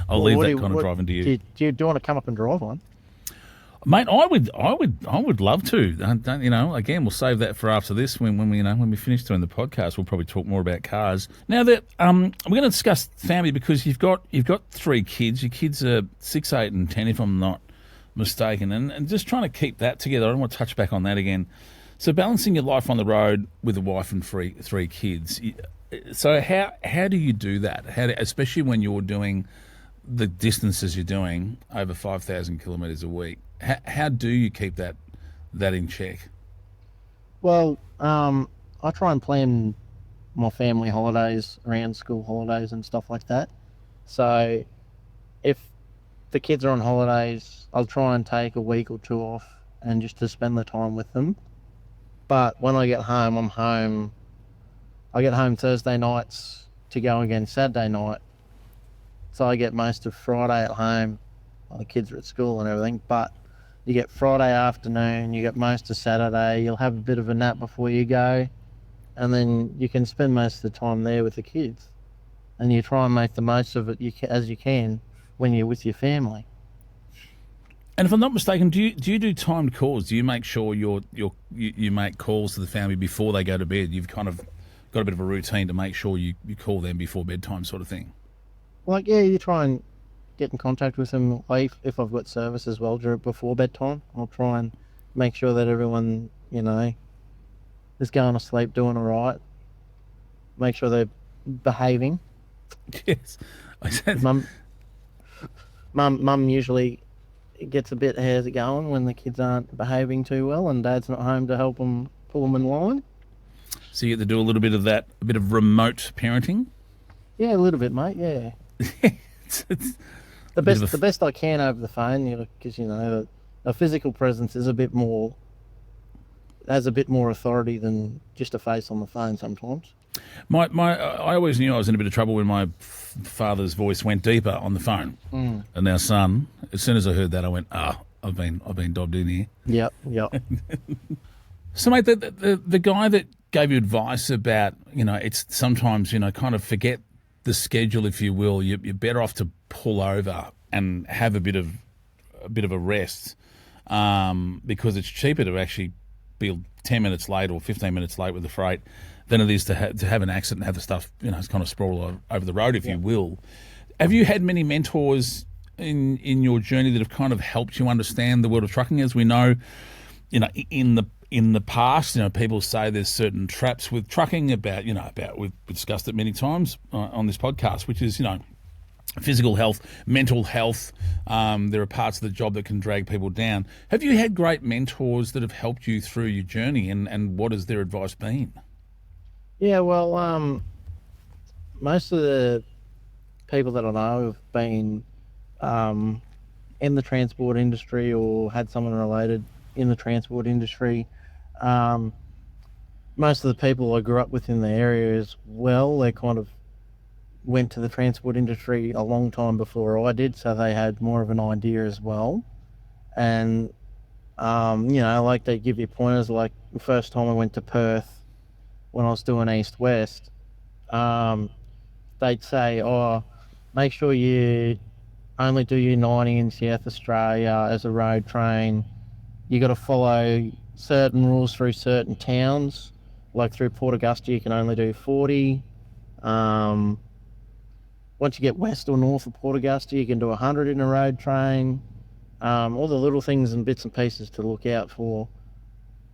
[SPEAKER 1] I'll leave that kind of driving to you.
[SPEAKER 2] Do you want to come up and drive one?
[SPEAKER 1] Mate, I would love to. Again, we'll save that for after this. When we finish doing the podcast, we'll probably talk more about cars. Now that we're going to discuss family, because you've got 3 kids. Your kids are 6, 8, and 10, if I'm not mistaken, and just trying to keep that together. I don't want to touch back on that again. So balancing your life on the road with a wife and 3 kids. So how do you do that? Especially when you're doing the distances you're doing over 5,000 kilometres a week. How do you keep that in check?
[SPEAKER 2] Well, I try and plan my family holidays around school holidays and stuff like that. So if the kids are on holidays, I'll try and take a week or 2 off and just to spend the time with them. But when I get home, I'm home. I get home Thursday nights to go again Saturday night. So I get most of Friday at home. Well, the kids are at school and everything, but you get Friday afternoon, you get most of Saturday, you'll have a bit of a nap before you go, and then you can spend most of the time there with the kids. And you try and make the most of it as you can when you're with your family.
[SPEAKER 1] And if I'm not mistaken, do you do timed calls? Do you make sure you make calls to the family before they go to bed? You've kind of got a bit of a routine to make sure you call them before bedtime, sort of thing.
[SPEAKER 2] Like, yeah, you try and get in contact with them if I've got service as well before bedtime. I'll try and make sure that everyone, is going to sleep doing all right. Make sure they're behaving.
[SPEAKER 1] Yes.
[SPEAKER 2] Mum Mum usually gets a bit how's it going when the kids aren't behaving too well and Dad's not home to help them pull them in line.
[SPEAKER 1] So you get to do a little bit of that, a bit of remote parenting.
[SPEAKER 2] Yeah, a little bit, mate. Yeah,
[SPEAKER 1] It's
[SPEAKER 2] the
[SPEAKER 1] a bit of
[SPEAKER 2] best
[SPEAKER 1] a
[SPEAKER 2] the best I can over the phone, because a physical presence is a bit more has a bit more authority than just a face on the phone sometimes.
[SPEAKER 1] I always knew I was in a bit of trouble when my father's voice went deeper on the phone. And our son, as soon as I heard that, I went, I've been dobbed in here.
[SPEAKER 2] Yep.
[SPEAKER 1] So, mate, the guy that gave you advice about, it's sometimes, kind of forget the schedule, if you will. You're better off to pull over and have a bit of a rest, because it's cheaper to actually be 10 minutes late or 15 minutes late with the freight than it is to have an accident and have the stuff, it's kind of sprawl over the road, if you will. Have you had many mentors in your journey that have kind of helped you understand the world of trucking? As we know, in the past, people say there's certain traps with trucking about we've discussed it many times on this podcast, which is, physical health, mental health. There are parts of the job that can drag people down. Have you had great mentors that have helped you through your journey, and what has their advice been?
[SPEAKER 2] Yeah, well, most of the people that I know have been in the transport industry or had someone related in the transport industry. Most of the people I grew up with in the area as well, they kind of went to the transport industry a long time before I did, so they had more of an idea as well. And, like they give you pointers, like the first time I went to Perth when I was doing east-west, they'd say, make sure you only do your 90 in South Australia as a road train. You got to follow certain rules through certain towns, like through Port Augusta you can only do 40. Once you get west or north of Port Augusta, you can do 100 in a road train. All the little things and bits and pieces to look out for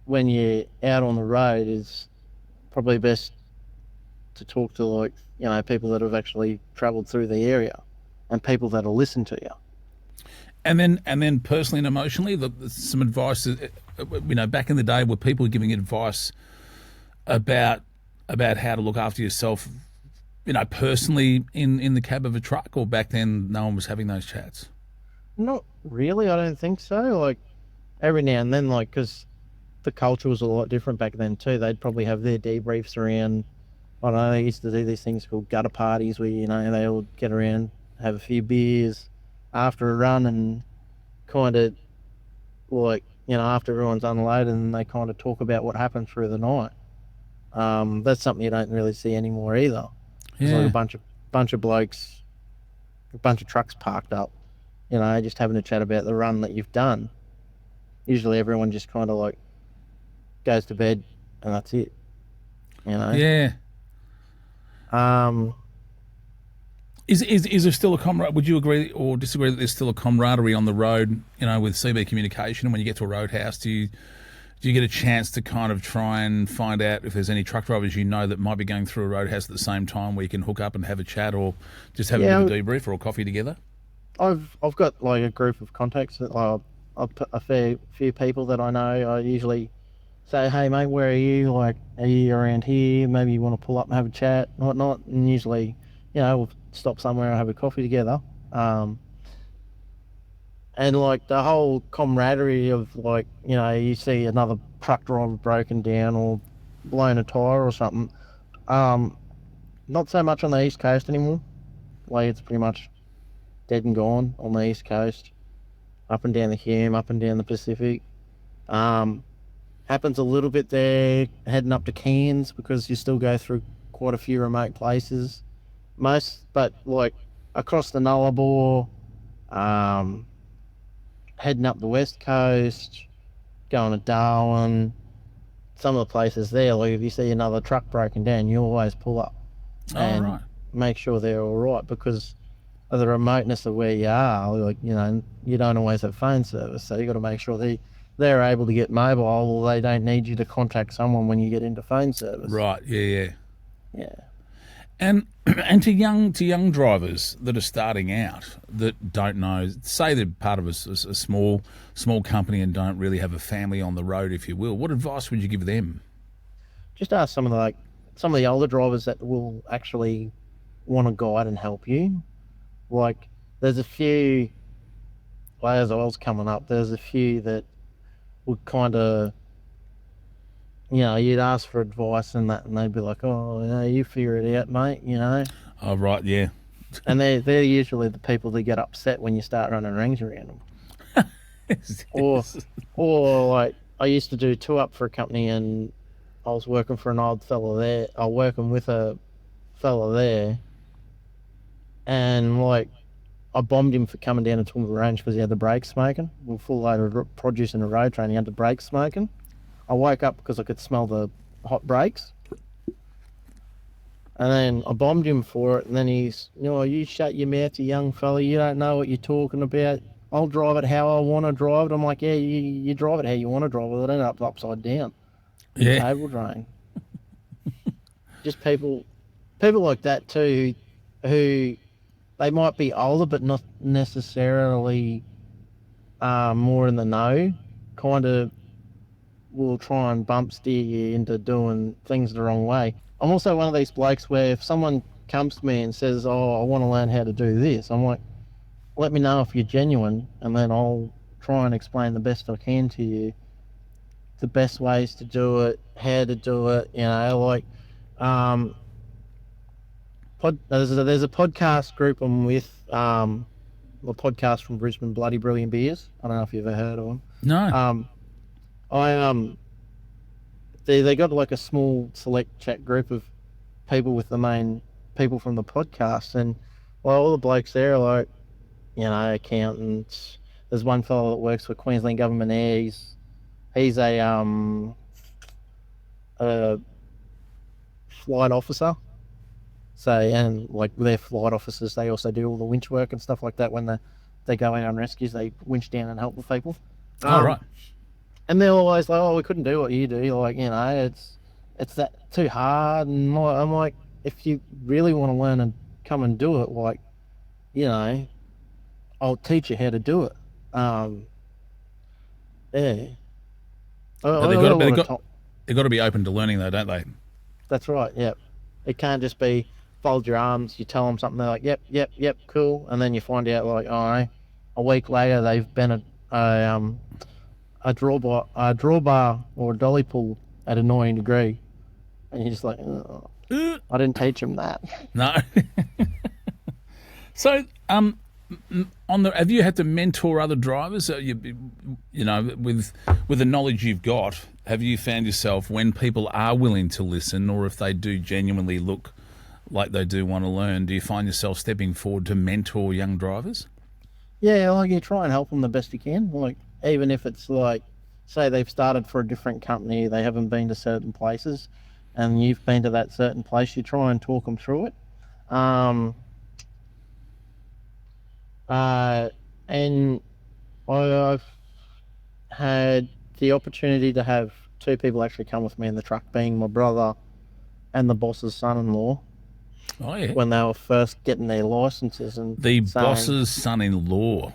[SPEAKER 2] when you're out on the road is probably best to talk to, people that have actually travelled through the area and people that'll listen to you.
[SPEAKER 1] And then personally and emotionally, some advice. Back in the day, were people giving advice about how to look after yourself, personally in the cab of a truck, or back then no one was having those chats?
[SPEAKER 2] Not really, I don't think so. Like every now and then, because the culture was a lot different back then too, they'd probably have their debriefs around. I don't know, they used to do these things called gutter parties where, they all get around, have a few beers after a run and kind of after everyone's unloaded, and they kind of talk about what happened through the night. That's something you don't really see anymore either. It's like a bunch of blokes, a bunch of trucks parked up, just having a chat about the run that you've done. Usually everyone just kind of goes to bed and that's it.
[SPEAKER 1] Yeah. Is there still a camaraderie? Would you agree or disagree that there's still a camaraderie on the road, with CB Communication? And when you get to a roadhouse, do you get a chance to kind of try and find out if there's any truck drivers that might be going through a roadhouse at the same time, where you can hook up and have a chat or just have a bit of a debrief or a coffee together?
[SPEAKER 2] I've got a group of contacts that a fair few people that I know. I usually say, hey mate, where are you? Are you around here? Maybe you want to pull up and have a chat and whatnot. And usually, we'll stop somewhere and have a coffee together. And the whole camaraderie of you see another truck driver broken down or blown a tyre or something. Not so much on the East Coast anymore. It's pretty much dead and gone on the East Coast. Up and down the Hume, up and down the Pacific. Happens a little bit there, heading up to Cairns, because you still go through quite a few remote places. But across the Nullarbor, heading up the West Coast, going to Darwin, some of the places there, if you see another truck broken down, you always pull up and make sure they're all right, because of the remoteness of where you are. You don't always have phone service, so you got to make sure they're able to get mobile, or they don't need you to contact someone when you get into phone service.
[SPEAKER 1] Right, yeah.
[SPEAKER 2] Yeah.
[SPEAKER 1] And and to young drivers that are starting out that don't know, say they're part of a small company and don't really have a family on the road, if you will. What advice would you give them?
[SPEAKER 2] Just ask some of the older drivers that will actually want to guide and help you. Like, there's a few, as I was coming up, there's a few that would kind of, you'd ask for advice and that, and they'd be like, "Oh, you figure it out, mate,"
[SPEAKER 1] Oh, right, yeah.
[SPEAKER 2] And they're usually the people that get upset when you start running rings around them. Or, like, I used to do two up for a company, and I was working for an old fella there. I was working with a fella there, and like, I bombed him for coming down to Toowoomba Range because he had the brakes smoking. We were full load of produce in the road train. He had the brakes smoking. I woke up because I could smell the hot brakes. And then I bombed him for it. And then he's, you shut your mouth, you young fella. You don't know what you're talking about. I'll drive it how I want to drive it. I'm like, yeah, you drive it how you want to drive it. It ended up upside down.
[SPEAKER 1] Yeah.
[SPEAKER 2] Table drain. Just people like that too, who they might be older but not necessarily more in the know. Kind of will try and bump steer you into doing things the wrong way. I'm also one of these blokes where if someone comes to me and says, "Oh, I want to learn how to do this," I'm like, let me know if you're genuine, and then I'll try and explain the best I can to you, the best ways to do it, how to do it. There's a podcast group I'm with, a podcast from Brisbane, Bloody Brilliant Beers. I don't know if you've ever heard of them.
[SPEAKER 1] No.
[SPEAKER 2] They got like a small select chat group of people with the main people from the podcast, and all the blokes there are like, accountants. There's one fellow that works for Queensland Government Air. He's a flight officer. So, and like their flight officers, they also do all the winch work and stuff like that. When they go out on rescues, they winch down and help the people.
[SPEAKER 1] Right.
[SPEAKER 2] And they're always like, "Oh, we couldn't do what you do." You're like, it's that too hard. And I'm like, if you really want to learn and come and do it, I'll teach you how to do it. Yeah.
[SPEAKER 1] But they've got to be open to learning, though, don't they?
[SPEAKER 2] That's right. Yep. It can't just be fold your arms. You tell them something, they're like, "Yep, cool," and then you find out like, a week later they've been a drawbar or a dolly pull at a 90 degree, and you're just like, "Oh, I didn't teach them that."
[SPEAKER 1] No. So, have you had to mentor other drivers? With the knowledge you've got, have you found yourself when people are willing to listen, or if they do genuinely look like they do want to learn, do you find yourself stepping forward to mentor young drivers?
[SPEAKER 2] Yeah, like you try and help them the best you can. Like, even if it's like, say they've started for a different company, they haven't been to certain places, and you've been to that certain place, you try and talk them through it. And I've had the opportunity to have two people actually come with me in the truck, being my brother and the boss's son-in-law.
[SPEAKER 1] Oh, yeah.
[SPEAKER 2] When they were first getting their licenses. And
[SPEAKER 1] the boss's son-in-law.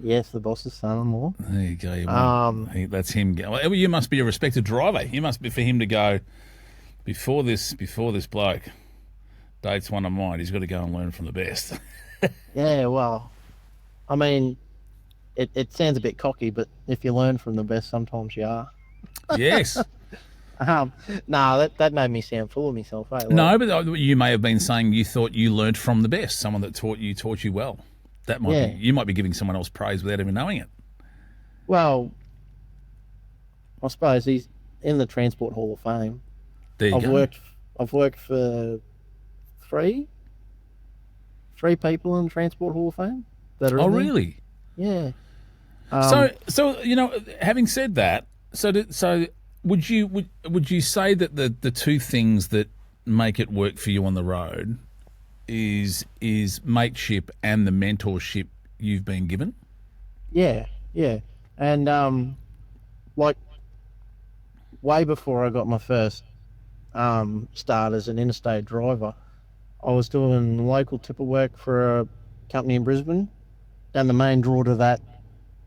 [SPEAKER 2] Yes, the boss's son-in-law.
[SPEAKER 1] There you go. That's him. Well, you must be a respected driver. You must be for him to go, before this bloke dates one of mine, he's got to go and learn from the best.
[SPEAKER 2] Yeah, well, I mean, it sounds a bit cocky, but if you learn from the best, sometimes you are.
[SPEAKER 1] Yes.
[SPEAKER 2] That made me sound full of myself. Eh?
[SPEAKER 1] No, but you may have been saying you thought you learnt from the best, someone that taught you well. That might be, you might be giving someone else praise without even knowing it.
[SPEAKER 2] Well, I suppose he's in the Transport Hall of Fame.
[SPEAKER 1] There you go.
[SPEAKER 2] I've worked for three people in the Transport Hall of Fame that are.
[SPEAKER 1] Oh,
[SPEAKER 2] in there.
[SPEAKER 1] really?
[SPEAKER 2] Yeah.
[SPEAKER 1] So having said that, so would you say that the two things that make it work for you on the road is mateship and the mentorship you've been given?
[SPEAKER 2] Yeah, and like way before I got my first start as an interstate driver, I was doing local tipper work for a company in Brisbane, and the main draw to that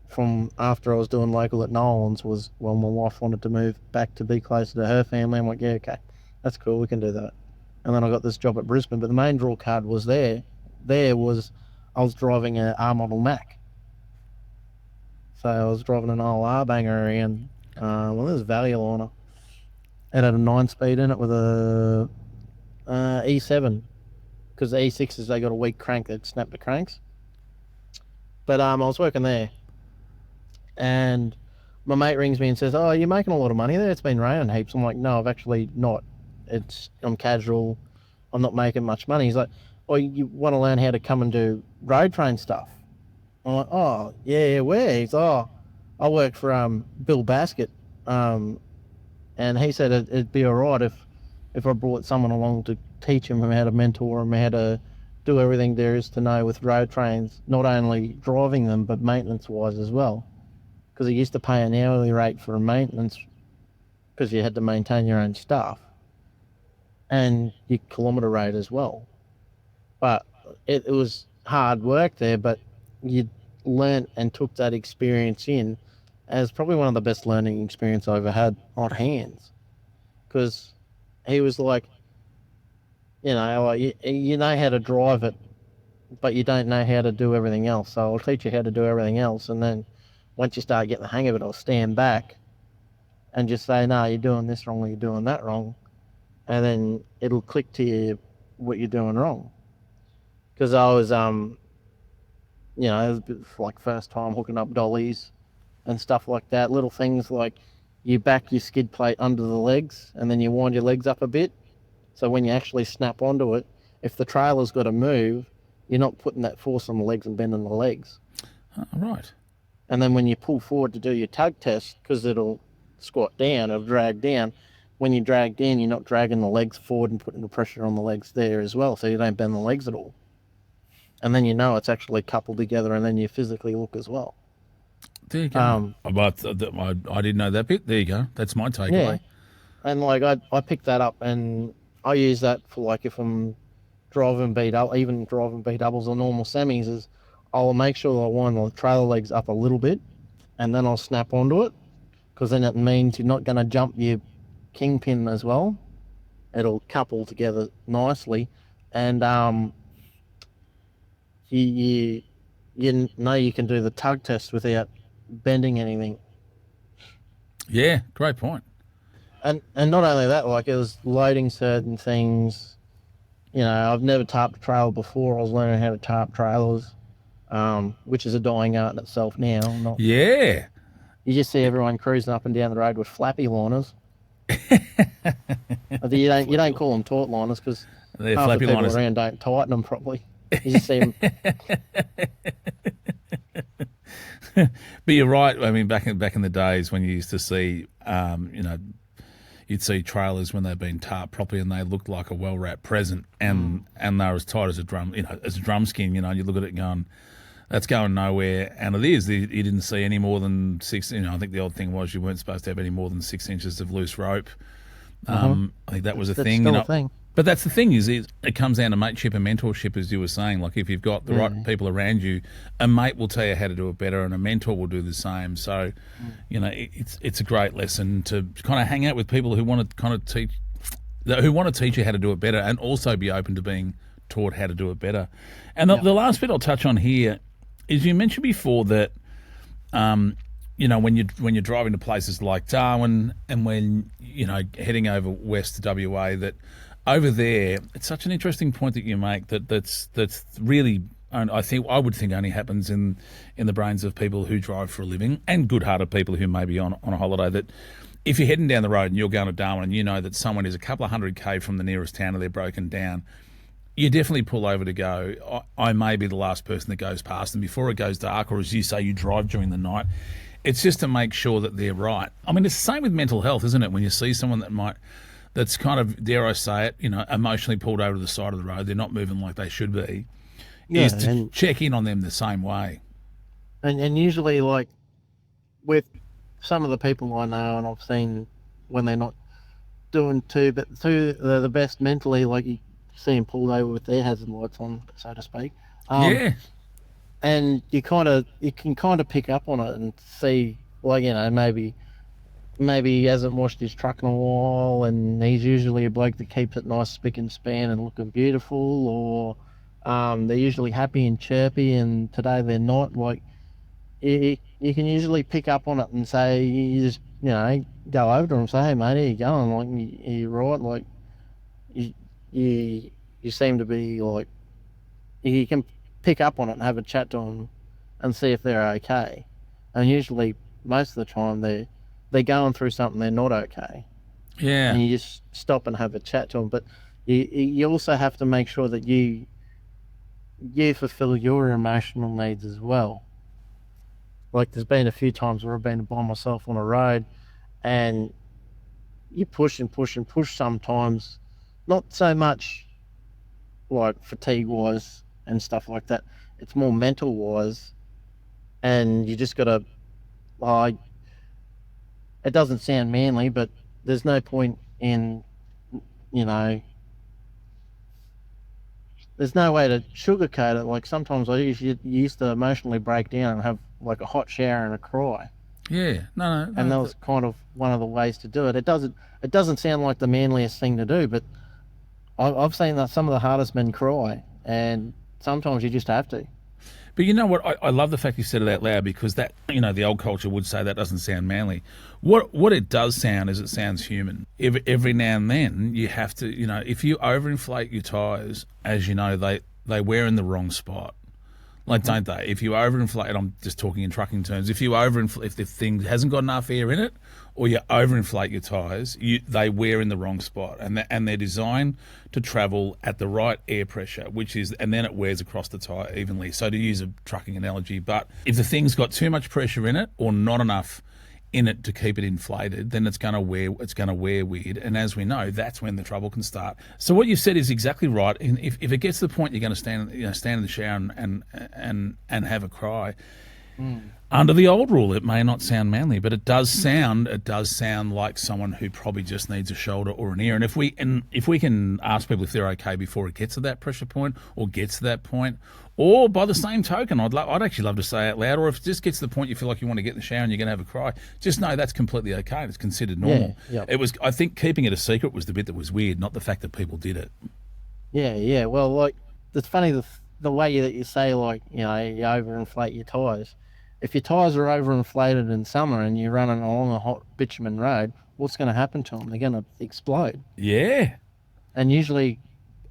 [SPEAKER 2] from after I was doing local at Nolan's was, well, my wife wanted to move back to be closer to her family. I'm like, yeah, okay, that's cool, we can do that. And then I got this job at Brisbane, but the main draw card was there was I was driving a R model Mac. So I was driving an old R banger around. Well, this was Value. It had a 9-speed in it with a E7, because the E6s, they got a weak crank that snap the cranks. But I was working there, and my mate rings me and says, "Oh, you're making a lot of money there. It's been raining heaps." I'm like, "No, I've actually not. I'm casual. I'm not making much money." He's like, "Oh, you want to learn how to come and do road train stuff?" I'm like, "Oh, yeah, where?" He's, "Oh, I work for Bill Baskett, and he said it'd be all right if I brought someone along to teach him how to mentor him, how to do everything there is to know with road trains, not only driving them, but maintenance-wise as well." Because he used to pay an hourly rate for maintenance because you had to maintain your own stuff and your kilometre rate as well. But it was hard work there, but you learnt and took that experience in as probably one of the best learning experience I ever had on hands. Because he was like, you know how to drive it, but you don't know how to do everything else. So I'll teach you how to do everything else, and then once you start getting the hang of it, I'll stand back and just say, "No, you're doing this wrong, or you're doing that wrong," and then it'll click to you what you're doing wrong. Because I was, it was like first time hooking up dollies and stuff like that. Little things like you back your skid plate under the legs, and then you wind your legs up a bit. So when you actually snap onto it, if the trailer's got to move, you're not putting that force on the legs and bending the legs.
[SPEAKER 1] Right.
[SPEAKER 2] And then when you pull forward to do your tug test, because it'll squat down, it'll drag down. When you drag down, you're not dragging the legs forward and putting the pressure on the legs there as well, so you don't bend the legs at all. And then you know it's actually coupled together, and then you physically look as well.
[SPEAKER 1] There you go. I didn't know that bit. There you go. That's my takeaway.
[SPEAKER 2] Yeah. And like I picked that up, and I use that for like if I'm driving even driving B doubles or normal semis, is I'll make sure I wind the trailer legs up a little bit, and then I'll snap onto it, because then it means you're not going to jump your kingpin as well. It'll couple together nicely, and you know you can do the tug test without bending anything.
[SPEAKER 1] Yeah, great point.
[SPEAKER 2] And not only that, like it was loading certain things. I've never tarped a trailer before. I was learning how to tarp trailers, which is a dying art in itself now.
[SPEAKER 1] Yeah.
[SPEAKER 2] You just see everyone cruising up and down the road with flappy liners. You don't call them taut liners because
[SPEAKER 1] They're
[SPEAKER 2] half the
[SPEAKER 1] flappy
[SPEAKER 2] people
[SPEAKER 1] liners.
[SPEAKER 2] around don't tighten them properly. You just see them.
[SPEAKER 1] But you're right. I mean, back in the days when you used to see, you'd see trailers when they've been tarped properly and they looked like a well-wrapped present, and they're as tight as a drum, as a drum skin. And you look at it going, that's going nowhere. And it is. You didn't see any more than 6. I think the old thing was you weren't supposed to have any more than 6 inches of loose rope. I think that was a
[SPEAKER 2] That's
[SPEAKER 1] thing.
[SPEAKER 2] still a thing.
[SPEAKER 1] But that's the thing is it comes down to mateship and mentorship, as you were saying. Like if you've got the right people around you, a mate will tell you how to do it better, and a mentor will do the same. So, it's a great lesson to kind of hang out with people who want to kind of teach you how to do it better, and also be open to being taught how to do it better. And the last bit I'll touch on here is you mentioned before that, when you're driving to places like Darwin, and when heading over west to WA, that over there, it's such an interesting point that you make that's really, I would think only happens in the brains of people who drive for a living, and good-hearted people who may be on a holiday, that if you're heading down the road and you're going to Darwin and you know that someone is a couple of 100k from the nearest town and they're broken down, you definitely pull over to go, I may be the last person that goes past them before it goes dark, or as you say, you drive during the night. It's just to make sure that they're right. I mean, it's the same with mental health, isn't it? When you see someone that's kind of, dare I say it, emotionally pulled over to the side of the road, they're not moving like they should be, is to check in on them the same way.
[SPEAKER 2] And usually, like, with some of the people I know and I've seen when they're not doing they're the best mentally, like, see them pulled over with their hazard lights on, so to speak.
[SPEAKER 1] Yeah.
[SPEAKER 2] And you can kind of pick up on it and see, well, maybe he hasn't washed his truck in a while, and he's usually a bloke that keeps it nice, spick and span, and looking beautiful, or they're usually happy and chirpy, and today they're not. Like you can usually pick up on it and say, you just go over to him and say, hey mate, how you going? Like you right? Like you you seem to be like, you can pick up on it and have a chat to them and see if they're okay. And usually, most of the time, they're going through something they're not okay.
[SPEAKER 1] Yeah.
[SPEAKER 2] And you just stop and have a chat to them. But you also have to make sure that you fulfill your emotional needs as well. Like there's been a few times where I've been by myself on a road, and you push and push and push sometimes, not so much like fatigue wise and stuff like that. It's more mental wise, and you just gotta. It doesn't sound manly, but there's no point in, you know, there's no way to sugarcoat it. Like sometimes I used to emotionally break down and have like a hot shower and a cry.
[SPEAKER 1] Yeah. No.
[SPEAKER 2] And that was kind of one of the ways to do it. It doesn't sound like the manliest thing to do, but I've seen that some of the hardest men cry, and sometimes you just have to.
[SPEAKER 1] But you know what? I love the fact you said it out loud, because that, the old culture would say that doesn't sound manly. What it does sound is, it sounds human. Every now and then you have to, if you overinflate your tyres, as you know, they wear in the wrong spot. Like, don't they? If you overinflate, I'm just talking in trucking terms, if the thing hasn't got enough air in it, or you overinflate your tyres, they wear in the wrong spot, and they're designed to travel at the right air pressure, and then it wears across the tyre evenly. So to use a trucking analogy, but if the thing's got too much pressure in it, or not enough in it to keep it inflated, then it's going to wear weird, and as we know, that's when the trouble can start. So what you said is exactly right. And if it gets to the point you're going to stand in the shower and have a cry, under the old rule, it may not sound manly, but it does sound like someone who probably just needs a shoulder or an ear. And if we can ask people if they're okay before it gets to that pressure point, or gets to that point, or by the same token, I'd actually love to say out loud, or if it just gets to the point you feel like you want to get in the shower and you're going to have a cry, just know that's completely okay. It's considered normal.
[SPEAKER 2] Yeah.
[SPEAKER 1] I think keeping it a secret was the bit that was weird, not the fact that people did it.
[SPEAKER 2] Yeah. Well, like, it's funny the way that you say, like, you overinflate your tyres. If your tyres are overinflated in summer and you're running along a hot bitumen road, what's going to happen to them? They're going to explode.
[SPEAKER 1] Yeah.
[SPEAKER 2] And usually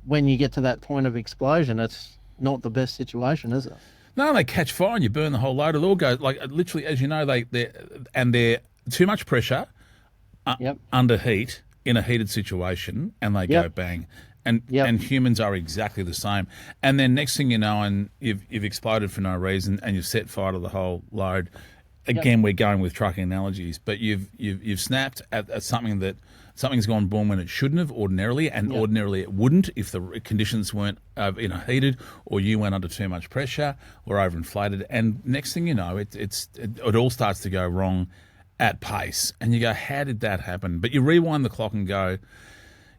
[SPEAKER 2] when you get to that point of explosion, it's not the best situation, is it?
[SPEAKER 1] No, they catch fire and you burn the whole load. It all goes, like, literally, as you know, they're too much pressure under heat in a heated situation, and they go bang. And humans are exactly the same. And then next thing you know, and you've exploded for no reason, and you've set fire to the whole load. Again, we're going with trucking analogies, but you've snapped at something's gone boom when it shouldn't have ordinarily, and ordinarily it wouldn't if the conditions weren't heated, or you went under too much pressure or overinflated. And next thing you know, it all starts to go wrong at pace, and you go, how did that happen? But you rewind the clock and go,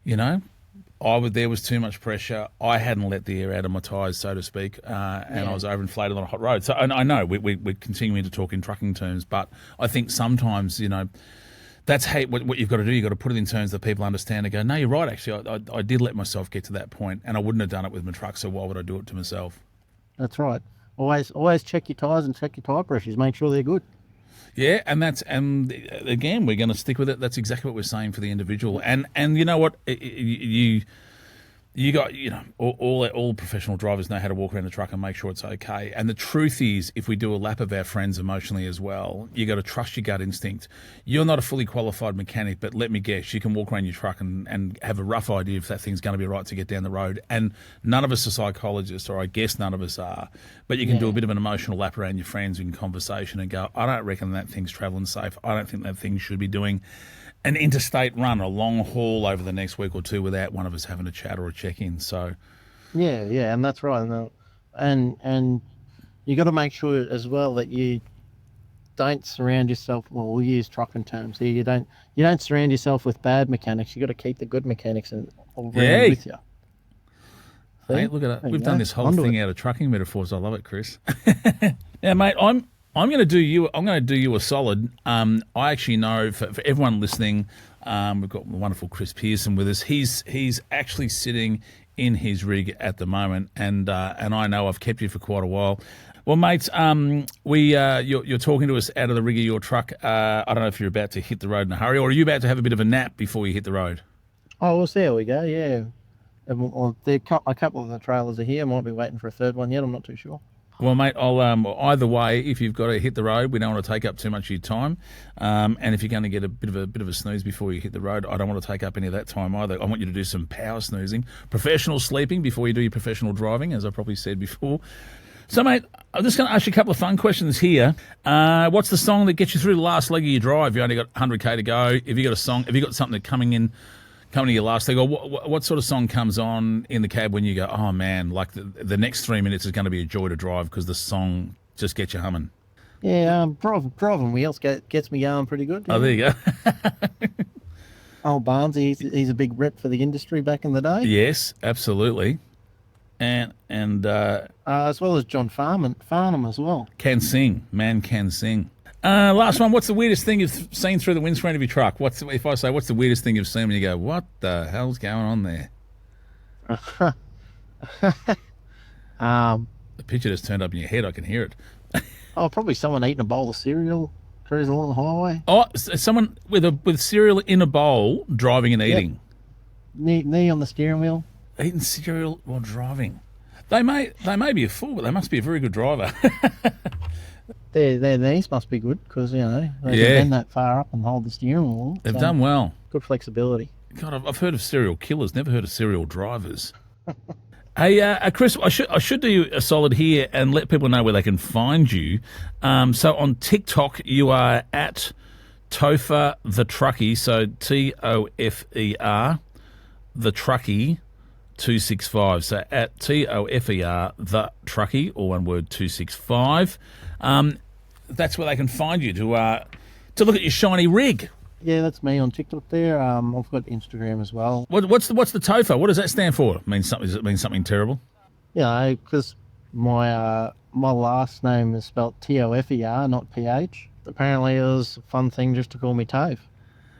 [SPEAKER 1] there was too much pressure. I hadn't let the air out of my tyres, so to speak, and I was overinflated on a hot road. So, and I know we're continuing to talk in trucking terms, but I think sometimes, that's what you've got to do. You've got to put it in terms that people understand and go, no, you're right, actually. I did let myself get to that point, and I wouldn't have done it with my truck, so why would I do it to myself?
[SPEAKER 2] That's right. Always check your tyres and check your tyre pressures. Make sure they're good.
[SPEAKER 1] Yeah, and again, we're going to stick with it. That's exactly what we're saying for the individual. And you know what? You got, all professional drivers know how to walk around the truck and make sure it's okay. And the truth is, if we do a lap of our friends emotionally as well, you got to trust your gut instinct. You're not a fully qualified mechanic, but let me guess, you can walk around your truck and have a rough idea if that thing's going to be right to get down the road. And none of us are psychologists, or I guess none of us are, but you can do a bit of an emotional lap around your friends in conversation and go, I don't reckon that thing's travelling safe. I don't think that thing should be doing an interstate run, a long haul over the next week or two without one of us having a chat or a check-in. So,
[SPEAKER 2] yeah, and that's right. And you got to make sure as well that you don't surround yourself. Well, we'll use trucking terms here. You don't surround yourself with bad mechanics. You got to keep the good mechanics around with you.
[SPEAKER 1] Hey, look at that.
[SPEAKER 2] There you
[SPEAKER 1] We've
[SPEAKER 2] go.
[SPEAKER 1] done this whole
[SPEAKER 2] Onto
[SPEAKER 1] thing
[SPEAKER 2] it.
[SPEAKER 1] out of trucking metaphors. I love it, Chris. Now, mate, I'm going to do you a solid. I actually know for everyone listening, we've got the wonderful Chris Pearson with us. He's actually sitting in his rig at the moment, and I know I've kept you for quite a while. Well, mates, you're talking to us out of the rig of your truck. I don't know if you're about to hit the road in a hurry, or are you about to have a bit of a nap before you hit the road?
[SPEAKER 2] Oh, we'll see how we go. Yeah. Well, a couple of the trailers are here. Might be waiting for a third one yet. I'm not too sure.
[SPEAKER 1] Well, mate, I'll either way. If you've got to hit the road, we don't want to take up too much of your time. And if you're going to get a bit of a snooze before you hit the road, I don't want to take up any of that time either. I want you to do some power snoozing, professional sleeping before you do your professional driving, as I probably said before. So, mate, I'm just going to ask you a couple of fun questions here. What's the song that gets you through the last leg of your drive? You only got 100k to go. Have you got a song? Have you got something coming to your last leg? Or what sort of song comes on in the cab when you go, oh, man, like the next 3 minutes is going to be a joy to drive because the song just gets you humming?
[SPEAKER 2] Yeah, driving wheels gets me going pretty good. Yeah.
[SPEAKER 1] Oh, there you go.
[SPEAKER 2] Old Barnes, he's a big rep for the industry back in the day.
[SPEAKER 1] Yes, absolutely. And
[SPEAKER 2] as well as John Farnham as well.
[SPEAKER 1] can sing. Man can sing. Last one. What's the weirdest thing you've seen through the windscreen of your truck? If I say, what's the weirdest thing you've seen when you go, what the hell's going on there? The picture just turned up in your head. I can hear it.
[SPEAKER 2] Probably someone eating a bowl of cereal cruising along the highway.
[SPEAKER 1] Oh, someone with cereal in a bowl driving and eating.
[SPEAKER 2] Knee on the steering wheel.
[SPEAKER 1] Eating cereal while driving. They may be a fool, but they must be a very good driver.
[SPEAKER 2] Their knees must be good because, they can bend that far up and hold the steering wheel.
[SPEAKER 1] They've done well.
[SPEAKER 2] Good flexibility.
[SPEAKER 1] God, I've heard of serial killers, never heard of serial drivers. Hey, Chris, I should do you a solid here and let people know where they can find you. So on TikTok, you are at Topher the Truckie, so Tofer the Truckie 265. So at Tofer the Truckie, all one word, 265. That's where they can find you to look at your shiny rig.
[SPEAKER 2] Yeah, that's me on TikTok there. I've got Instagram as well.
[SPEAKER 1] What's the Topher? What does that stand for? Does it mean something terrible?
[SPEAKER 2] Yeah, because my last name is spelled Tofer, not PH. Apparently, it was a fun thing just to call me Tove.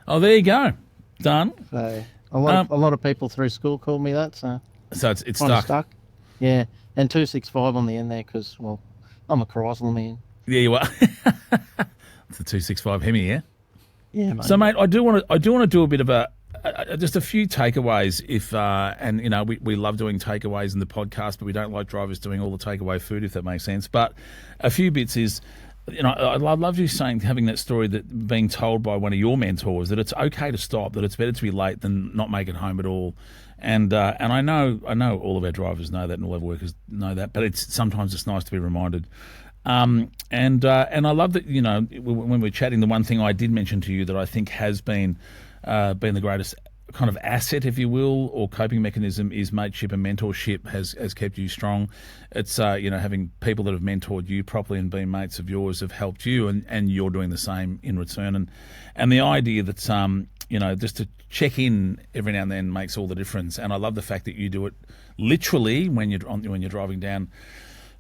[SPEAKER 1] Oh, there you go. Done.
[SPEAKER 2] So a lot of people through school called me that. So
[SPEAKER 1] it's stuck.
[SPEAKER 2] Yeah, and 265 on the end there because, well, I'm a Chrysler man.
[SPEAKER 1] Yeah, you are. It's the 265 Hemi, yeah.
[SPEAKER 2] Yeah, mate.
[SPEAKER 1] So, mate, I do want to do a bit of just a few takeaways. We love doing takeaways in the podcast, but we don't like drivers doing all the takeaway food, if that makes sense. But a few bits is, I love you having that story that being told by one of your mentors that it's okay to stop, that it's better to be late than not make it home at all. And I know all of our drivers know that and all of our workers know that, but sometimes it's nice to be reminded. And I love that, when we're chatting, the one thing I did mention to you that I think has been the greatest kind of asset, if you will, or coping mechanism is mateship and mentorship has kept you strong. It's, having people that have mentored you properly and been mates of yours have helped you and you're doing the same in return. And the idea that, just to check in every now and then makes all the difference. And I love the fact that you do it literally when you're driving down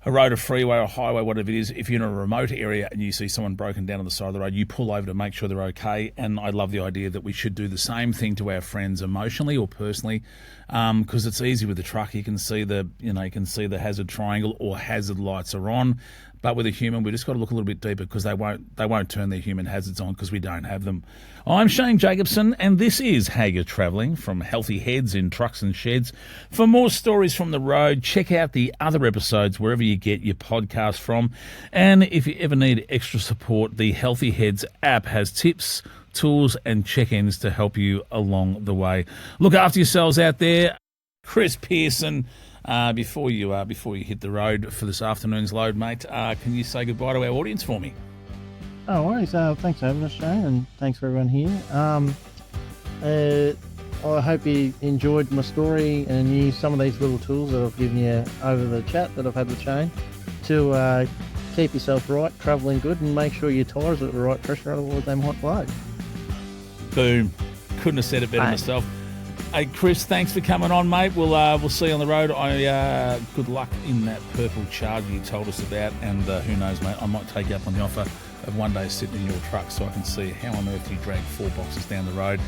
[SPEAKER 1] a road, a freeway, or a highway, whatever it is. If you're in a remote area and you see someone broken down on the side of the road, you pull over to make sure they're okay. And I love the idea that we should do the same thing to our friends emotionally or personally, because it's easy with the truck. You can see the hazard triangle or hazard lights are on. But with a human, we just got to look a little bit deeper because they won't turn their human hazards on because we don't have them. I'm Shane Jacobson, and this is How You're Travelling from Healthy Heads in Trucks and Sheds. For more stories from the road, check out the other episodes wherever you get your podcast from. And if you ever need extra support, the Healthy Heads app has tips, tools, and check-ins to help you along the way. Look after yourselves out there. Chris Pearson. Before you hit the road for this afternoon's load, mate, can you say goodbye to our audience for me?
[SPEAKER 2] No worries. Thanks for having us, Shane, and thanks for everyone here. I hope you enjoyed my story and used some of these little tools that I've given you over the chat that I've had with Shane to keep yourself right, travelling good, and make sure your tyres are at the right pressure, otherwise they might blow.
[SPEAKER 1] Boom. Couldn't have said it better myself. Hey, Chris, thanks for coming on, mate. We'll see you on the road. Good luck in that purple Charger you told us about, and who knows, mate, I might take you up on the offer of one day sitting in your truck so I can see how on earth you drag 4 boxes down the road.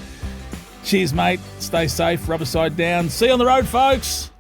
[SPEAKER 1] Cheers, mate. Stay safe. Rubber side down. See you on the road, folks.